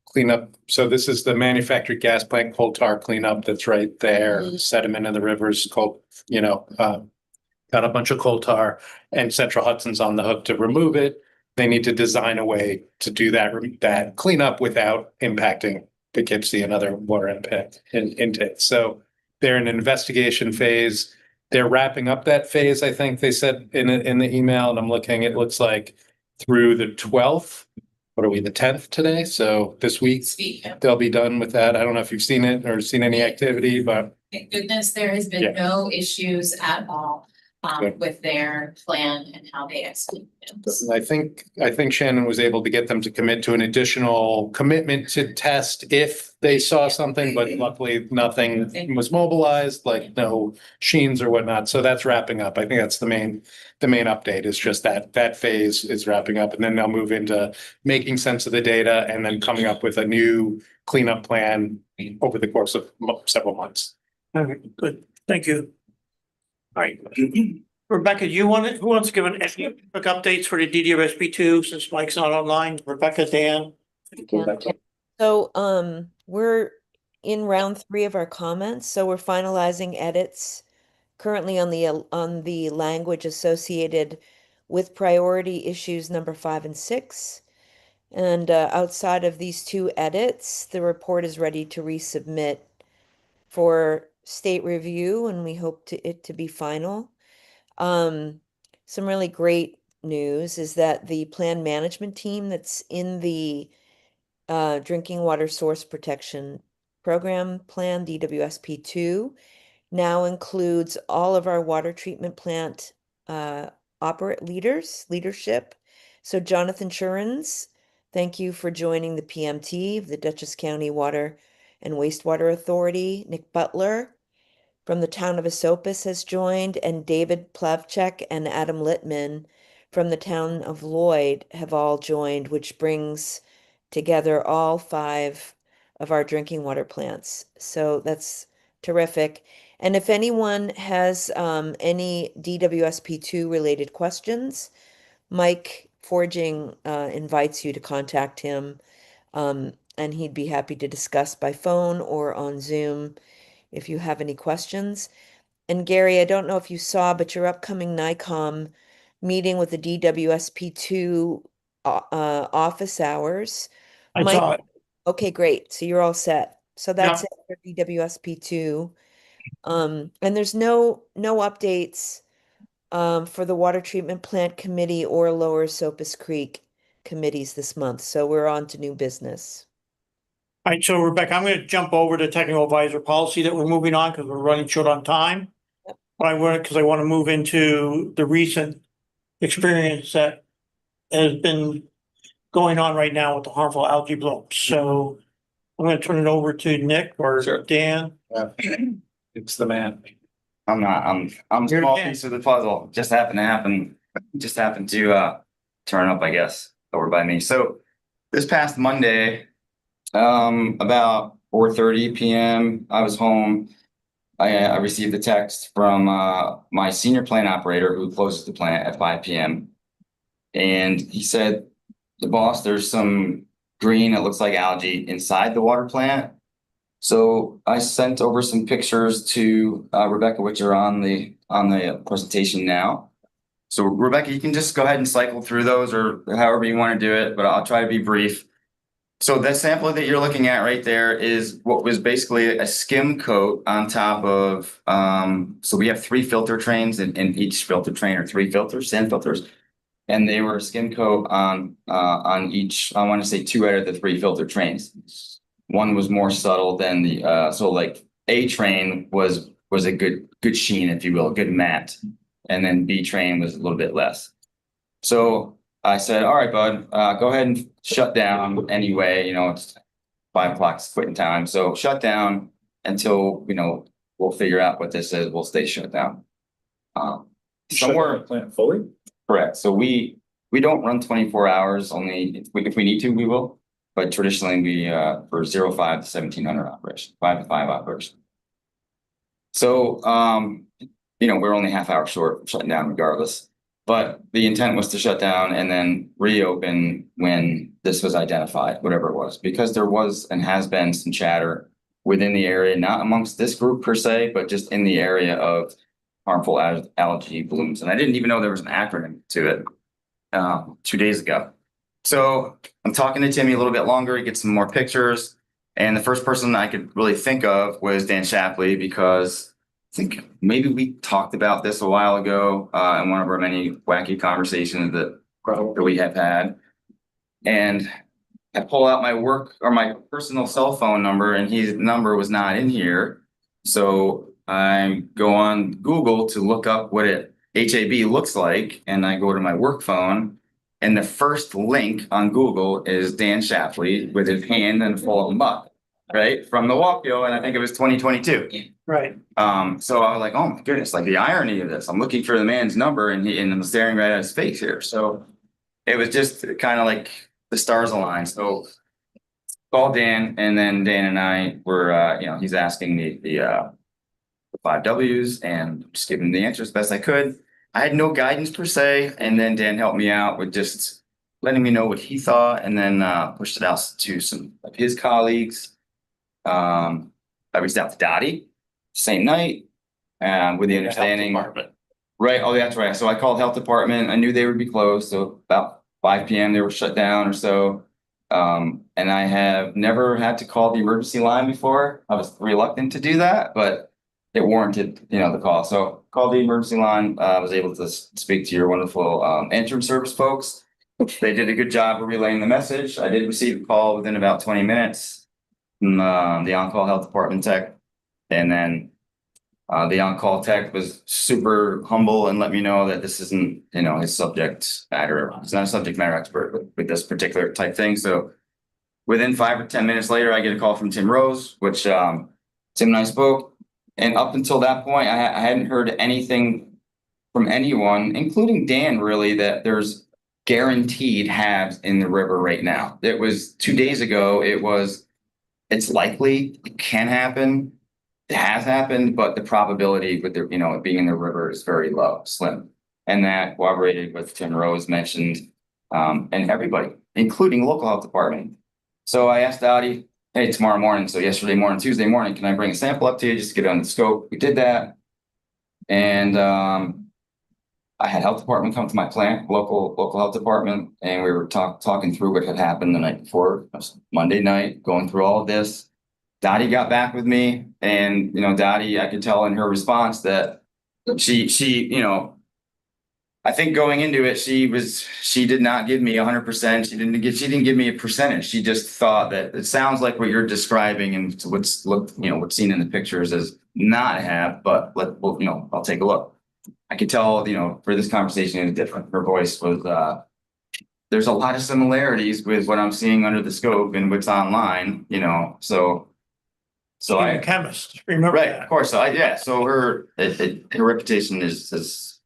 cleanup. So this is the manufactured gas plant coal tar cleanup that's right there. Sediment in the rivers, got a bunch of coal tar, and Central Hudson's on the hook to remove it. They need to design a way to do that cleanup without impacting Poughkeepsie and other water intake. So they're in an investigation phase. They're wrapping up that phase, I think they said in the email, and I'm looking, it looks like through the 12th. What are we, the 10th today? So this week, they'll be done with that. I don't know if you've seen it or seen any activity, but. Thank goodness there has been no issues at all with their plan and how they execute it. I think Shannon was able to get them to commit to an additional commitment to test if they saw something, but luckily nothing was mobilized, like no sheens or whatnot. So that's wrapping up. I think that's the main update is just that phase is wrapping up, and then they'll move into making sense of the data and then coming up with a new cleanup plan over the course of several months. Okay, good. Thank you. All right. Rebecca, who wants to give any quick updates for the DDRSP2 since Mike's not online? Rebecca, Dan? So we're in round 3 of our comments. So we're finalizing edits currently on the language associated with priority issues number 5 and 6. And outside of these 2 edits, the report is ready to resubmit for state review, and we hope it to be final. Some really great news is that the plan management team that's in the Drinking Water Source Protection Program Plan, DWSP2, now includes all of our water treatment plant leadership. So Jonathan Shurins, thank you for joining the PMT of the Dutchess County Water and Wastewater Authority. Nick Butler from the town of Esopus has joined, and David Plavchek and Adam Littman from the town of Lloyd have all joined, which brings together all 5 of our drinking water plants. So that's terrific. And if anyone has any DWSP2 related questions, Mike Forging invites you to contact him, and he'd be happy to discuss by phone or on Zoom if you have any questions. And Gary, I don't know if you saw, but your upcoming NICOM meeting with the DWSP2 office hours. I saw it. Okay, great. So you're all set. So that's Yeah. it for DWSP2. And there's no updates for the Water Treatment Plant Committee or Lower Sopus Creek committees this month. So we're on to new business. All right, so Rebecca, I'm going to jump over to technical advisor policy that we're moving on because we're running short on time. But I want to move into the recent experience that has been going on right now with the harmful algae blooms. So I'm going to turn it over to Nick or Dan. It's the man. I'm not, I'm a You're small Dan. piece of the puzzle. Just happened to turn up, I guess, over by me. So this past Monday, about 4:30 p.m., I was home. I received a text from my senior plant operator who closes the plant at 5 p.m. And he said, "The boss, there's some green, it looks like algae inside the water plant." So I sent over some pictures to Rebecca, which are on the presentation now. So Rebecca, you can just go ahead and cycle through those or however you want to do it, but I'll try to be brief. So the sample that you're looking at right there is what was basically a skim coat on top of, so we have 3 filter trains and in each filter train are 3 filters, sand filters. And they were a skim coat on each, I want to say 2 out of the 3 filter trains. One was more subtle than the, so like A train was a good sheen, if you will, a good matte. And then B train was a little bit less. So I said, "All right, bud, go ahead and shut down anyway. You know, it's 5 o'clock quitting time. So shut down until, we'll figure out what this is. We'll stay shut down." Somewhere plant fully? Correct. So we don't run 24 hours, only if we need to, we will. But traditionally we for 05 to 1700 operation, 5 to 5 operation. So we're only half hour short of shutting down regardless. But the intent was to shut down and then reopen when this was identified, whatever it was, because there was and has been some chatter within the area, not amongst this group per se, but just in the area of harmful algae blooms. And I didn't even know there was an acronym to it 2 days ago. So I'm talking to Timmy a little bit longer. He gets some more pictures. And the first person I could really think of was Dan Shapley, because I think maybe we talked about this a while ago in one of our many wacky conversations that we have had. And I pull out my work or my personal cell phone number, and his number was not in here. So I go on Google to look up what HAB looks like, and I go to my work phone, and the first link on Google is Dan Shapley with his hand and full of muck, right? From the Walkio, and I think it was 2022. Right. So I was like, oh my goodness, like the irony of this. I'm looking for the man's number and I'm staring right at his face here. So it was just kind of like the stars aligned. So called Dan, and then Dan and I were, he's asking me the 5 W's and just giving him the answer as best I could. I had no guidance per se. And then Dan helped me out with just letting me know what he thought, and then pushed it out to some of his colleagues. I reached out to Dottie same night, with the understanding. Right. Oh, that's right. So I called health department. I knew they would be closed. So about 5 p.m. they were shut down or so. And I have never had to call the emergency line before. I was reluctant to do that, but it warranted, the call. So called the emergency line. I was able to speak to your wonderful answering service folks. They did a good job of relaying the message. I did receive a call within about 20 minutes from the on-call health department tech. And then the on-call tech was super humble and let me know that this isn't, his subject matter. He's not a subject matter expert with this particular type thing. So within 5 or 10 minutes later, I get a call from Tim Rose, which Tim and I spoke. And up until that point, I hadn't heard anything from anyone, including Dan, really, that there's guaranteed halves in the river right now. It was 2 days ago. It's likely, it can happen. It has happened, but the probability with it being in the river is very low, slim. And that cooperated with Tim Rose mentioned, and everybody, including local health department. So I asked Dottie, hey, tomorrow morning, so yesterday morning, Tuesday morning, can I bring a sample up to you just to get it on the scope? We did that. And I had health department come to my plant, local health department, and we were talking through what had happened the night before, Monday night, going through all of this. Dottie got back with me, and Dottie, I could tell in her response that she I think going into it, she did not give me 100%. She didn't give me a percentage. She just thought that it sounds like what you're describing and what's seen in the pictures is not a half, but I'll take a look. I could tell, for this conversation, it's different. Her voice was, there's a lot of similarities with what I'm seeing under the scope and what's online, so She's a chemist, remember right, that. of course. So her reputation is it's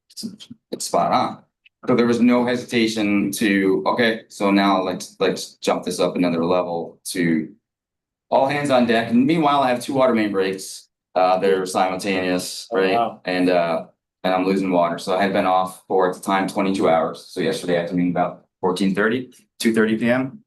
spot on. So there was no hesitation to, okay, so now let's jump this up another level to all hands on deck. And meanwhile, I have 2 water main breaks that are simultaneous, right? wow. And I'm losing water. So I had been off for, at the time, 22 hours. So yesterday afternoon, about 2:30 p.m.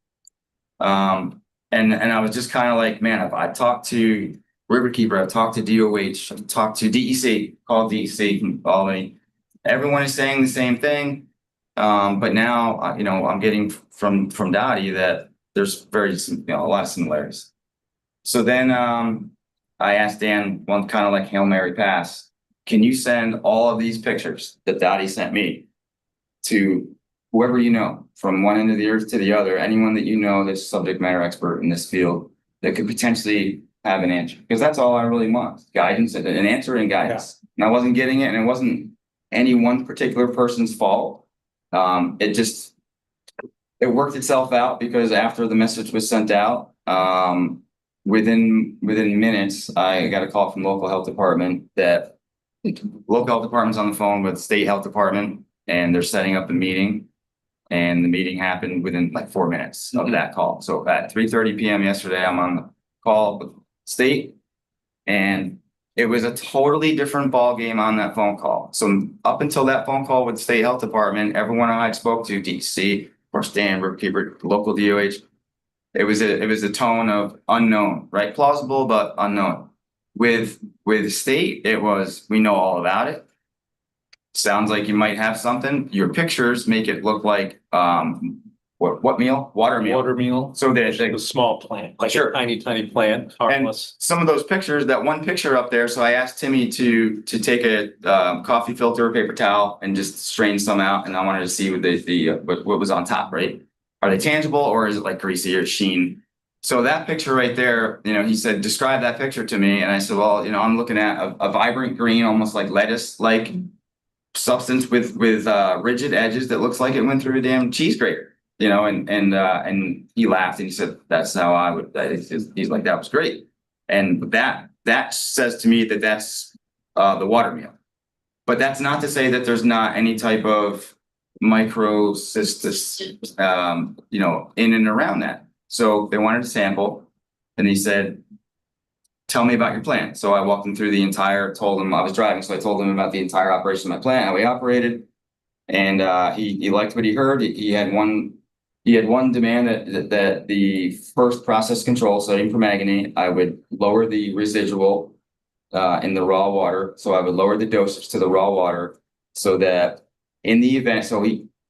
And I was just kind of like, man, I talked to Riverkeeper, I've talked to DOH, I've talked to DEC, called DEC from Albany. Everyone is saying the same thing. But now, I'm getting from Dottie that there's a lot of similarities. So then I asked Dan one kind of like Hail Mary pass. Can you send all of these pictures that Dottie sent me to whoever you know, from one end of the earth to the other, anyone that you know that's a subject matter expert in this field that could potentially have an answer? Because that's all I really want, guidance, an answer and guidance. Yeah. And I wasn't getting it, and it wasn't any one particular person's fault. It worked itself out because after the message was sent out, within minutes, I got a call from local health department that local health department's on the phone with state health department, and they're setting up a meeting. And the meeting happened within like 4 minutes of that call. So at 3:30 p.m. yesterday, I'm on the call with state, and it was a totally different ball game on that phone call. So up until that phone call with the state health department, everyone I spoke to, DEC, of course, Dan, Riverkeeper, local DOH, it was a tone of unknown, right? Plausible, but unknown. With state, it was, we know all about it. Sounds like you might have something. Your pictures make it look like what meal? Water meal. Water meal. So there's a small plant, like sure. a tiny plant, harmless. And some of those pictures, that one picture up there. So I asked Timmy to take a coffee filter, paper towel, and just strain some out. And I wanted to see what was on top. Right? Are they tangible, or is it like greasy or sheen? So that picture right there, he said, describe that picture to me. And I said, well, I'm looking at a vibrant green, almost like lettuce-like substance with rigid edges that looks like it went through a damn cheese grater, and he laughed and he said, that's how I would, he's like, that was great. And that says to me that that's the water meal. But that's not to say that there's not any type of microcystis, in and around that. So they wanted a sample, and he said, tell me about your plant. So I walked him through told him I was driving. So I told him about the entire operation of my plant, how we operated. And he liked what he heard. He had one demand that the first process control, sodium permanganate, I would lower the residual in the raw water. So I would lower the dosage to the raw water so that in the event,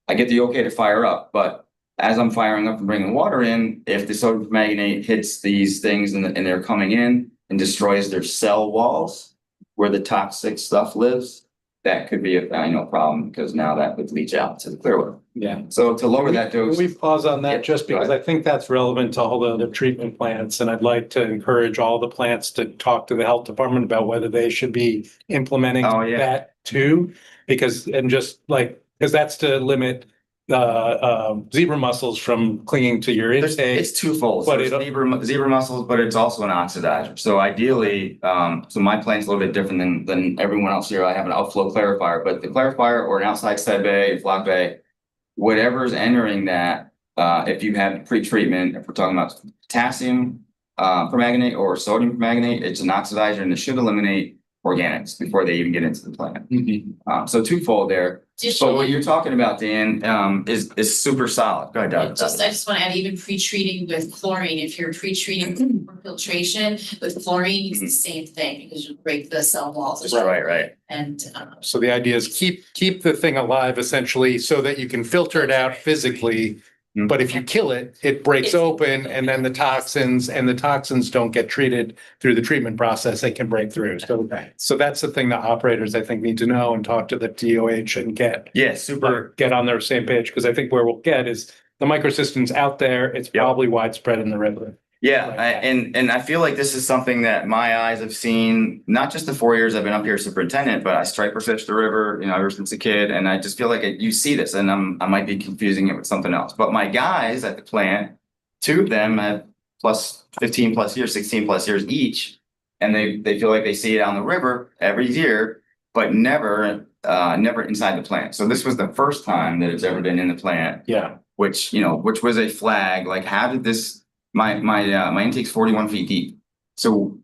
I get the okay to fire up, but as I'm firing up and bringing water in, if the sodium permanganate hits these things and they're coming in and destroys their cell walls where the toxic stuff lives, that could be a, problem because now that would leach out to the clear water. Yeah. So to lower that Can dose. we pause on Yeah, that just go because ahead. I think that's relevant to all the other treatment plants, and I'd like to encourage all the plants to talk to the health department about whether they should be implementing Oh, yeah. that too. Because that's to limit zebra mussels from clinging to your intake. It's twofold. So But it's zebra mussels, but it's also an oxidizer. So ideally, so my plant's a little bit different than everyone else here. I have an outflow clarifier, but the clarifier or an outside side bay, flock bay, whatever's entering that, if you have pre-treatment, if we're talking about potassium permanganate or sodium permanganate, it's an oxidizer and it should eliminate organics before they even get into the plant. So twofold there. But what you're talking about, Dan, is super solid. Go ahead, Doug. I just want to add, even pre-treating with chlorine, if you're pre-treating for filtration with chlorine, it's the same thing because you break the cell walls. Right. And So the idea is keep the thing alive essentially so that you can filter it out physically. But if you kill it, it breaks open and then the toxins don't get treated through the treatment process. They can break through. So that's the thing that operators, I think, need to know and talk to the DOH and get. Yeah, super. Get on their same page, because I think where we'll get is the microsystems out there. It's probably widespread in the river. Yeah, and I feel like this is something that my eyes have seen, not just the 4 years I've been up here superintendent, but I striper fish the river, ever since a kid. And I just feel like you see this, and I might be confusing it with something else. But my guys at the plant, 2 of them have 15 plus years, 16 plus years each. And they feel like they see it on the river every year, but never inside the plant. So this was the first time that it's ever been in the plant. Yeah. Which was a flag. Like, how did this? My intake's 41 feet deep. So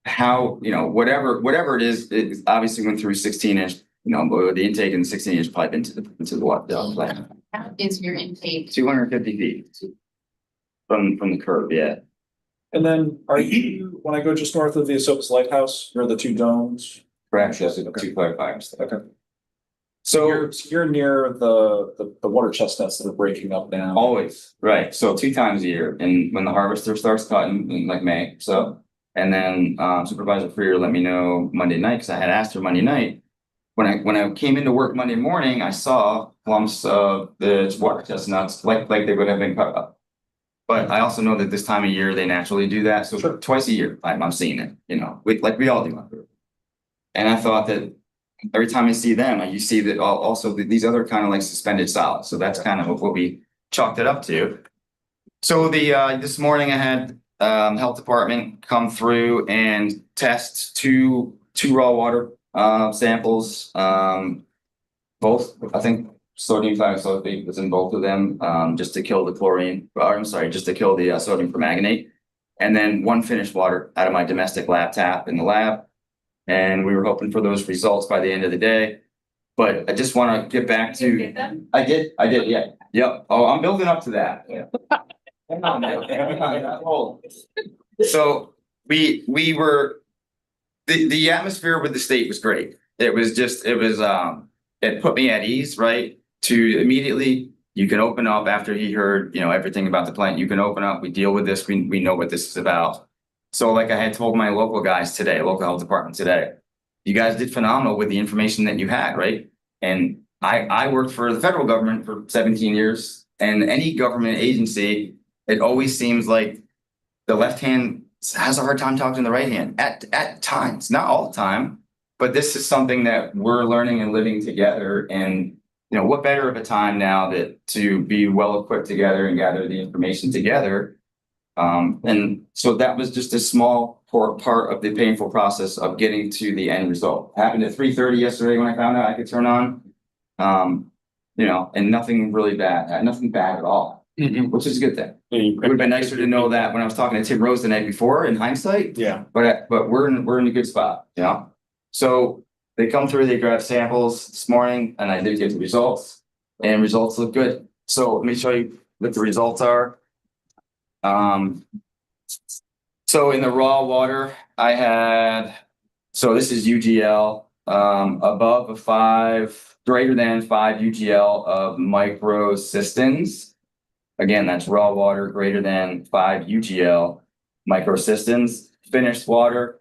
how, whatever it is, it obviously went through 16-inch, but the intake in the 16-inch pipe into the water plant. how is your intake? 250 feet from the curb, yeah. And then are you, when I go just north of the Esopus Lighthouse, near the 2 domes? Correct, yes, 2 clarifiers. Okay. So you're near the water chestnuts that are breaking up now. Always, right. So 2 times a year, and when the harvester starts cutting in like May, so, and then Supervisor Freer let me know Monday night, because I had asked her Monday night. When I came into work Monday morning, I saw clumps of the water chestnuts like they would have been cut up. But I also know that this time of year they naturally do that. So twice a year I'm seeing it, like we all do. And I thought that every time I see them, you see that also these other kind of like suspended solids. So that's kind of what we chalked it up to. So this morning I had health department come through and test two raw water samples. Both, I think sodium thiosulfate was in both of them, just to kill the chlorine, just to kill the sodium permanganate. And then 1 finished water out of my domestic lab tap in the lab. And we were hoping for those results by the end of the day. But I just want to get back to. Get them? I did, yeah. Yep. Oh, I'm building up to that. Yeah. So we were, the atmosphere with the state was great. It put me at ease, right? To immediately, you can open up after he heard, everything about the plant. You can open up, we deal with this, we know what this is about. So like I had told my local guys today, local health department today, you guys did phenomenal with the information that you had, right? And I worked for the federal government for 17 years, and any government agency, it always seems like the left hand has a hard time talking to the right hand at times, not all the time, but this is something that we're learning and living together. And what better of a time now to be well equipped together and gather the information together. And so that was just a small part of the painful process of getting to the end result. Happened at 3:30 yesterday when I found out I could turn on, and nothing really bad, nothing bad at all, which is a good thing. It would have been nicer to know that when I was talking to Tim Rose the night before in hindsight. Yeah. But we're in a good spot, So they come through, they grab samples this morning, and I did get the results, and results look good. So let me show you what the results are. So in the raw water, I had, so this is UGL, above a 5, greater than 5 UGL of microcystins. Again, that's raw water, greater than 5 UGL microcystins. Finished water,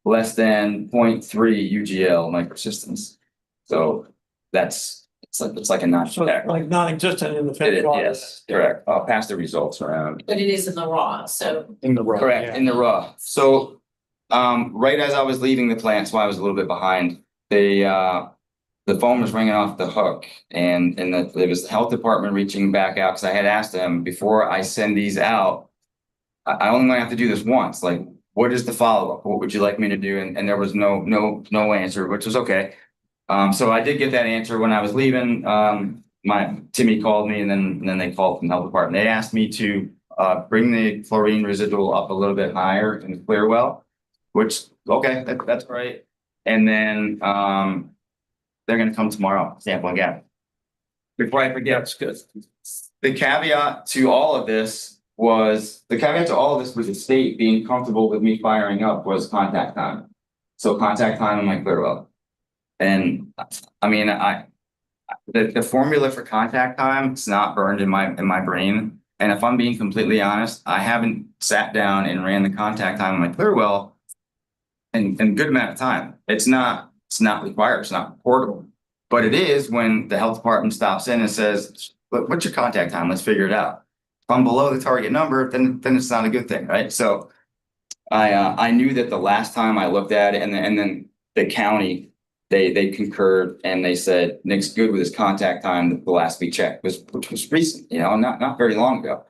less than 0.3 UGL microcystins. So it's like a non-check. Like non-existent in the It federal is, law. yes, correct. I'll pass the results around. But it is in the raw, so. In the raw. Correct, yeah. in the raw. So, right as I was leaving the plant, so I was a little bit behind, the phone was ringing off the hook and it was the health department reaching back out because I had asked them before I send these out, I only want to have to do this once. Like, what is the follow-up? What would you like me to do? And there was no answer, which was okay. So I did get that answer when I was leaving. My Timmy called me and then they called from the health department. They asked me to bring the chlorine residual up a little bit higher in the clear well, which, okay, that's great. And then they're gonna come tomorrow, sample again. Before I forget, it's good. The caveat to all of this was the state being comfortable with me firing up was contact time. So contact time in my clear well. And I mean, the formula for contact time, it's not burned in my brain. And if I'm being completely honest, I haven't sat down and ran the contact time in my clear well in a good amount of time. It's not required, it's not portable. But it is when the health department stops in and says, what's your contact time? Let's figure it out. If I'm below the target number, then it's not a good thing, right? So I knew that the last time I looked at it and then the county, they concurred and they said Nick's good with his contact time the last we checked, which was recent, not very long ago.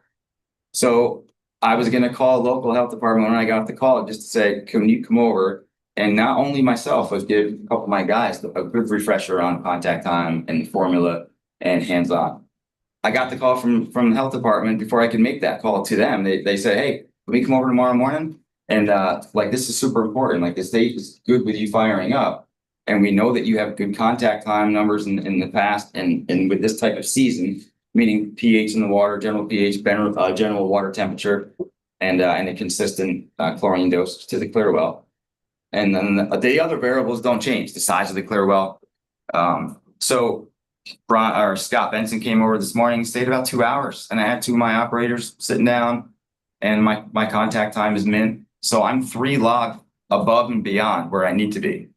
So I was gonna call local health department when I got the call just to say, can you come over? And not only myself, but give a couple of my guys a good refresher on contact time and formula and hands-on. I got the call from the health department before I could make that call to them. They said, hey, can we come over tomorrow morning? And like, this is super important. Like, the state is good with you firing up. And we know that you have good contact time numbers in the past. And with this type of season, meaning pH in the water, general pH, general water temperature, and a consistent chlorine dose to the clear well. And then the other variables don't change, the size of the clear well. So Scott Benson came over this morning, stayed about 2 hours, and I had two of my operators sitting down, and my contact time is mint. So I'm 3 log above and beyond where I need to be,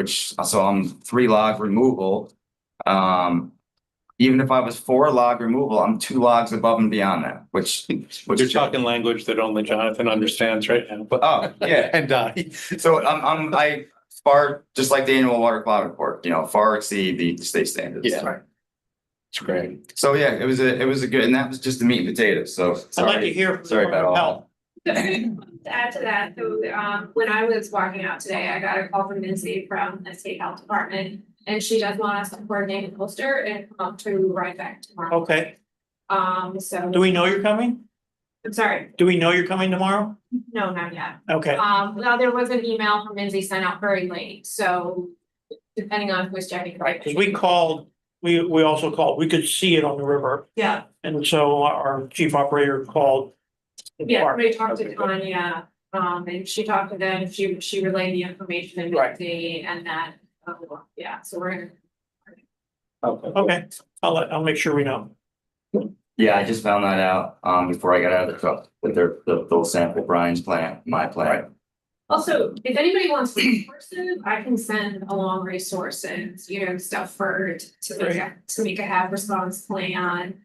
so I'm 3 log removal. Even if I was 4 log removal, I'm 2 logs above and beyond that, which You're talking language that only Jonathan understands right now, but yeah. and I. So I far, just like the annual water cloud report, far exceed the state standards. Yeah. Right. It's great. So yeah, it was a good, and that was just the meat and potatoes. So I'd like to hear. Sorry about all. To add to that, so when I was walking out today, I got a call from Lindsay from the state health department, and she does want us to coordinate a poster and come up to Rhinebeck tomorrow. Okay. So. Do we know you're coming? I'm sorry. Do we know you're coming tomorrow? No, not yet. Okay. Now there was an email from Lindsay sent out very late, so depending on who's checking. Right, because we called, we also called, we could see it on the river. Yeah. And so our chief operator called. Yeah, somebody talked to Tanya, and she talked to them, she relayed the information to Lindsay and that, yeah, so we're gonna. Okay, I'll make sure we know. Yeah, I just found that out before I got out of the truck, that they'll sample Brian's plant, my plant. Also, if anybody wants resources, I can send along resources, stuff to make a have response plan.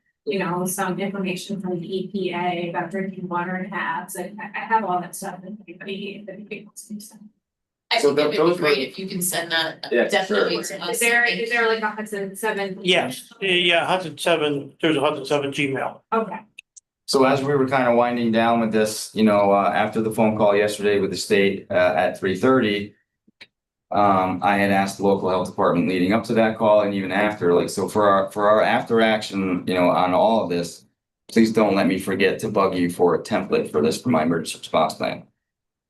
Some information from the EPA about drinking water in HABs. I have all that stuff if anybody wants to send. I think it would be great if you can send that definitely to us. Is there like a Hudson 7? Yes, yeah, Hudson 7, there's a Hudson 7 Gmail. Okay. So as we were kind of winding down with this, after the phone call yesterday with the state at 3:30, I had asked the local health department leading up to that call and even after, so for our after action, on all of this, please don't let me forget to bug you for a template for this for my emergency response plan.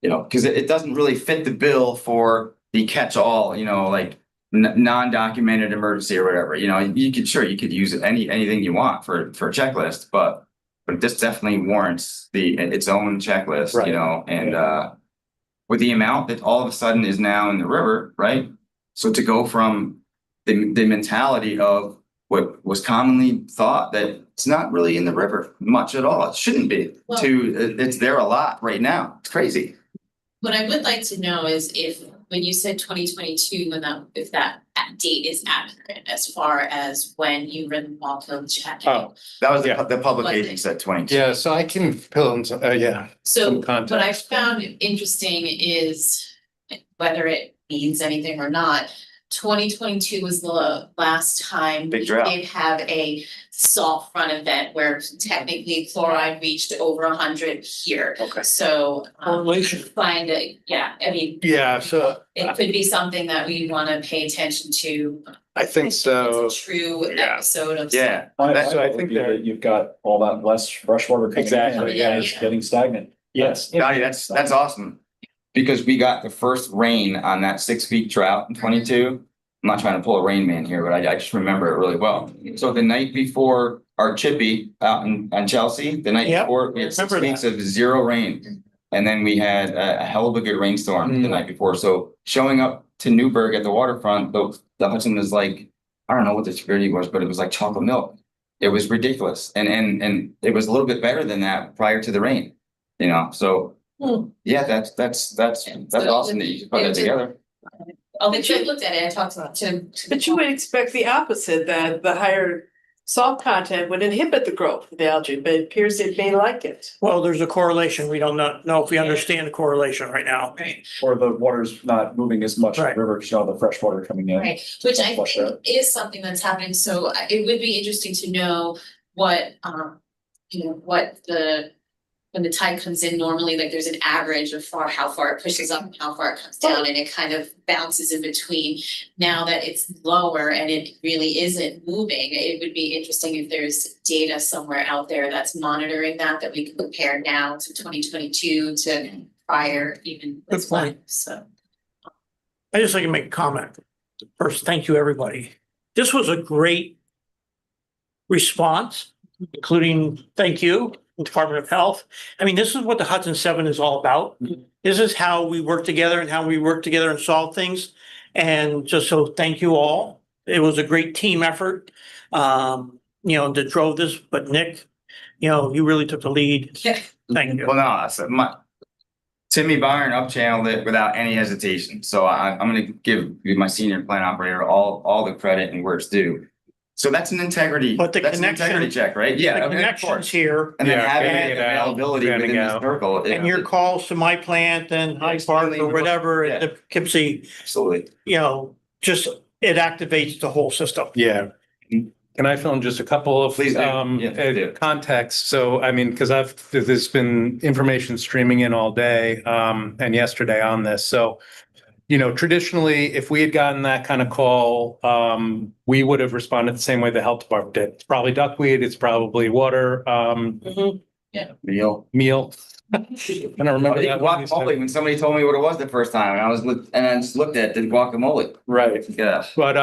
Because it doesn't really fit the bill for the catch-all, like non-documented emergency or whatever. You could use it anything you want for a checklist, but this definitely warrants its own checklist, Right. And with the amount that all of a sudden is now in the river, right? So to go from the mentality of what was commonly thought that it's not really in the river much at all, it shouldn't be, to it's there a lot right now. It's crazy. What I would like to know is if when you said 2022, if that date is accurate as far as when you ran Walk Hill check. Oh, That was the publication said 22. yeah, so I can fill in, yeah. So some what I context. found interesting is whether it means anything or not. 2022 was the last time Big we drought. did have a salt front event where technically chloride reached over 100 here. Okay. So Correlation. find it, yeah, I mean, Yeah, so it could be something that we want to pay attention to. I think so. It's a true Yeah. episode of. Yeah. So I think that you've got all that less fresh water coming in. Exactly, yeah. And it's getting stagnant. Yes. Scotty, that's awesome. Because we got the first rain on that 6-week drought in 22. I'm not trying to pull a Rain Man here, but I just remember it really well. So the night before our Chippy out on Chelsea, the night Yep, before, we had 6 remember weeks of 0 rain. And then we had a hell of a good rainstorm the night before. So showing up to Newburgh at the waterfront, the Hudson was like, I don't know what the severity was, but it was like chocolate milk. It was ridiculous. And it was a little bit better than that prior to the rain, you know, so. Yeah, that's awesome that you put that together. Oh, but you looked at it, I talked about it too. But you would expect the opposite, that the higher salt content would inhibit the growth of the algae, but it appears it may like it. Well, there's a correlation. We don't know if we understand the correlation right now. Right. Or the water's not moving as much in Right. the river, because you know, the fresh water coming in. Right, which I Flush think out. is something that's happening, so it would be interesting to know what, what when the tide comes in normally, like there's an average of how far it pushes up and how far it comes down, and it kind of bounces in between. Now that it's lower and it really isn't moving, it would be interesting if there's data somewhere out there that's monitoring that we can compare now to 2022 to prior even Good as well, point. so. I just like to make a comment. First, thank you, everybody. This was a great response, including thank you, Department of Health. I mean, this is what the Hudson 7 is all about. This is how we work together and how we work together and solve things. And just so thank you all. It was a great team effort, that drove this, but Nick, you really took the lead. Thank you. Well, no, that's Timmy Byron up-channeled it without any hesitation. So I'm going to give my senior plant operator all the credit and where it's due. So that's an integrity. But that's an integrity check, right? Yeah, The of connections course. here. And then Yeah, having getting it it out, availability getting within the out. circle. And your calls to my plant and Hyde Park or whatever at the Poughkeepsie, Absolutely. just it activates the whole system. Yeah. Can I fill in just a couple of Please do. Yeah, please do. context? So, I mean, because there's been information streaming in all day and yesterday on this. So, traditionally, if we had gotten that kind of call, we would have responded the same way the health department did. It's probably duckweed, it's probably water, meal. I don't remember that one. Guacamole, when somebody told me what it was the first time, and I just looked at the guacamole. Right. Yeah. But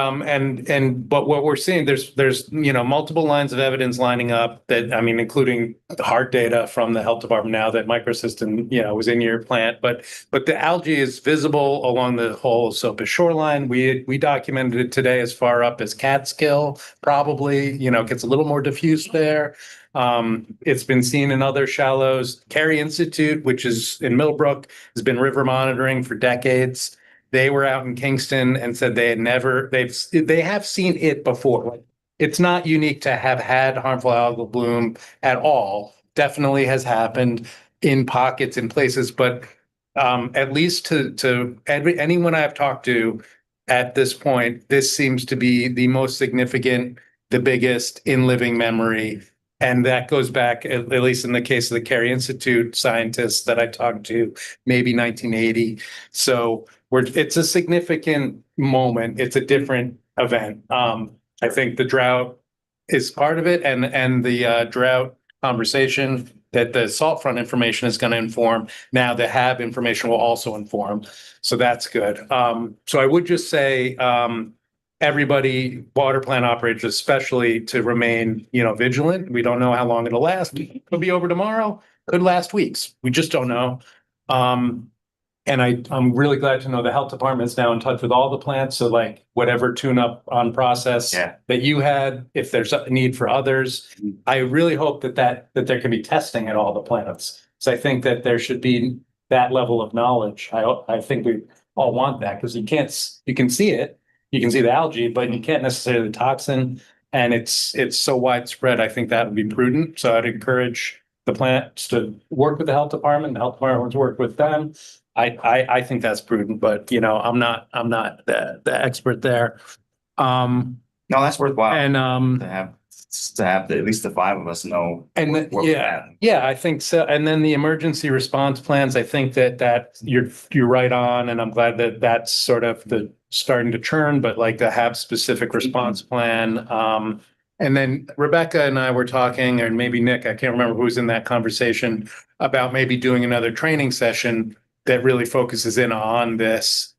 but what we're seeing, there's multiple lines of evidence lining up that, I mean, including the hard data from the health department now that microsystem, was in your plant, but the algae is visible along the whole Sopa shoreline. We documented it today as far up as Catskill, probably, gets a little more diffuse there. It's been seen in other shallows. Carey Institute, which is in Millbrook, has been river monitoring for decades. They were out in Kingston and said they have seen it before. It's not unique to have had harmful algal bloom at all. Definitely has happened in pockets in places, but at least to anyone I've talked to at this point, this seems to be the most significant, the biggest in living memory. And that goes back, at least in the case of the Carey Institute scientists that I talked to, maybe 1980. So it's a significant moment. It's a different event. I think the drought is part of it, and the drought conversation that the salt front information is going to inform. Now the HAB information will also inform. So that's good. So I would just say, everybody, water plant operators especially, to remain, vigilant. We don't know how long it'll last. It could be over tomorrow, could last weeks. We just don't know. And I'm really glad to know the health department is now in touch with all the plants. So like whatever tune up on process that you had, if there's a need for others, I really hope that there can be testing at all the plants. So I think that there should be that level of knowledge. I think all want that because you can see it, you can see the algae, but you can't necessarily the toxin. And it's so widespread. I think that would be prudent. So I'd encourage the plants to work with the health department. The health department wants to work with them. I think that's prudent, but I'm not the expert there. No, that's worthwhile. And to have at least the five of us know. and yeah, I think so. And then the emergency response plans, I think that you're right on, and I'm glad that that's sort of the starting to churn, but like to have specific response plan. And then Rebecca and I were talking, or maybe Nick, I can't remember who was in that conversation, about maybe doing another training session that really focuses in on this.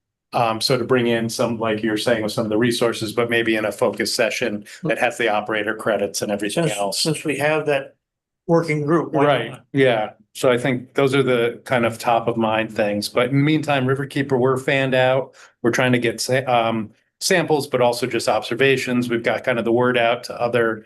So to bring in some, like you're saying, with some of the resources, but maybe in a focus session that has the operator credits and everything else. Since we have that working group. Right, yeah. So I think those are the kind of top of mind things. But in the meantime, Riverkeeper, we're fanned out. We're trying to get samples, but also just observations. We've got kind of the word out to other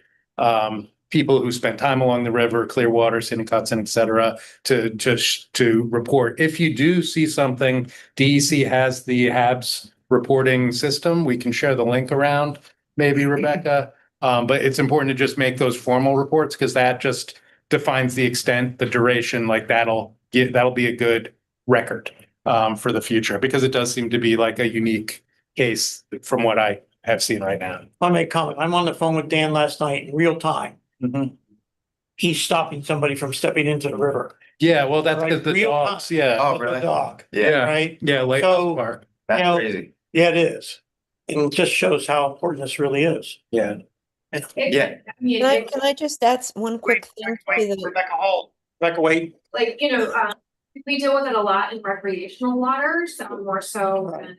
people who spend time along the river, Clearwater, Scenic Hudson, et cetera, to report. If you do see something, DEC has the HABs reporting system. We can share the link around, maybe, Rebecca. But it's important to just make those formal reports because that just defines the extent, the duration, like that'll be a good record for the future, because it does seem to be like a unique case from what I have seen right now. I'll make a comment. I'm on the phone with Dan last night in real time. Mm-hmm. He's stopping somebody from stepping into the river. Yeah, well, that's Right, because the real dogs, time. yeah. Oh, The really? dog. Yeah. Right? Yeah, Lake So, Park. That's crazy. Yeah, it is. And it just shows how important this really is. Yeah. Yeah. Can I just add one quick thing to the, Rebecca, hold. Rebecca, wait. Like, we deal with it a lot in recreational water, so more so than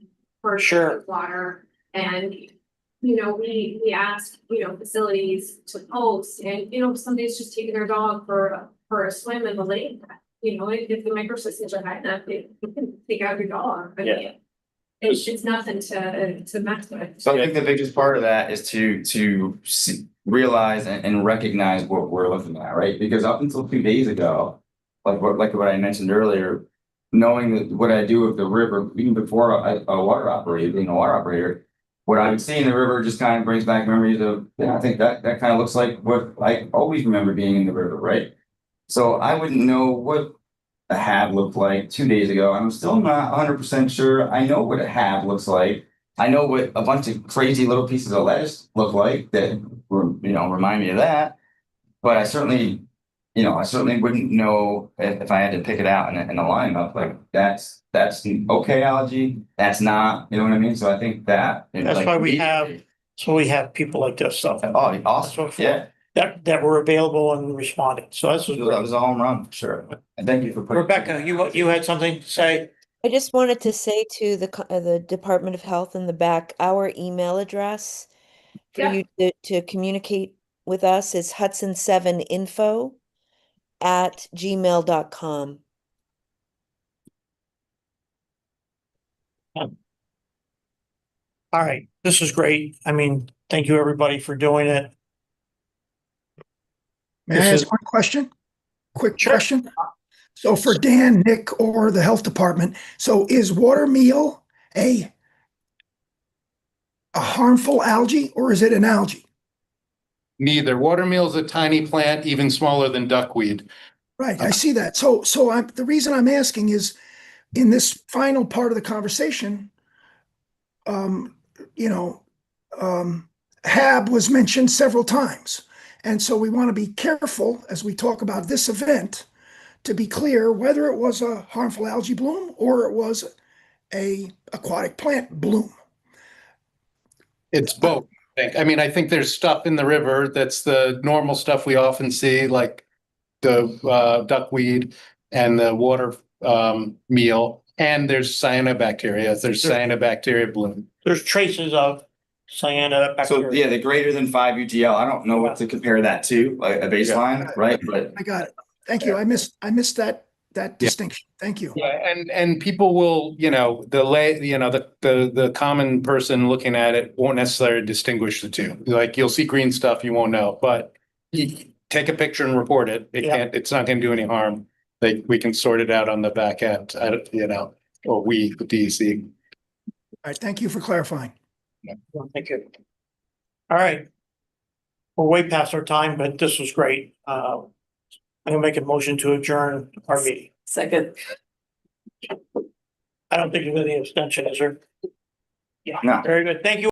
Sure. water. And, we ask, facilities to post and, somebody's just taking their dog for a swim in the lake. If the microsystems are high enough, you can take out your dog. I mean, it's nothing to mess with. So I think the biggest part of that is to realize and recognize what we're looking at, right? Because up until 2 days ago, like what I mentioned earlier, knowing that what I do with the river, even before a water operator, being a water operator, what I would see in the river just kind of brings back memories of, I think that kind of looks like what I always remember being in the river, right? So I wouldn't know what a HAB looked like 2 days ago. I'm still not 100% sure. I know what a HAB looks like. I know what a bunch of crazy little pieces of lettuce look like that remind me of that. But I certainly wouldn't know if I had to pick it out in a lineup. Like that's okay algae. That's not, you know what I mean? So I think that That's why we have people like this. So oh, awesome. Yeah. That were available and responded. So that was a home run, sure. And thank you for putting. Rebecca, you had something to say? I just wanted to say to the Department of Health in the back, our email address for you to communicate with us is hudson7info@gmail.com. All right, this is great. I mean, thank you everybody for doing it. May I ask a quick question? Quick question. So for Dan, Nick, or the health department, so is water meal a harmful algae or is it an algae? Neither. Watermeal is a tiny plant, even smaller than duckweed. Right, I see that. So the reason I'm asking is in this final part of the conversation, HAB was mentioned several times. And so we want to be careful as we talk about this event to be clear whether it was a harmful algae bloom or it was a aquatic plant bloom. It's both. I think there's stuff in the river that's the normal stuff we often see, like the duckweed and the water meal. And there's cyanobacteria. There's cyanobacteria bloom. There's traces of cyanobacteria. So yeah, the greater than 5 UTL. I don't know what to compare that to, like a baseline, right? But I got it. Thank you. I missed that distinction. Thank you. Yeah, and people will, the common person looking at it won't necessarily distinguish the two. Like you'll see green stuff, you won't know, but you take a picture and report it. It's not going to do any harm. We can sort it out on the back end, or we, the DEC. right, thank you for clarifying. Well, thank you. All right. We're way past our time, but this was great. I'm gonna make a motion to adjourn our meeting. Second. I don't think there's any abstention, is there? Yeah, No. very good. Thank you.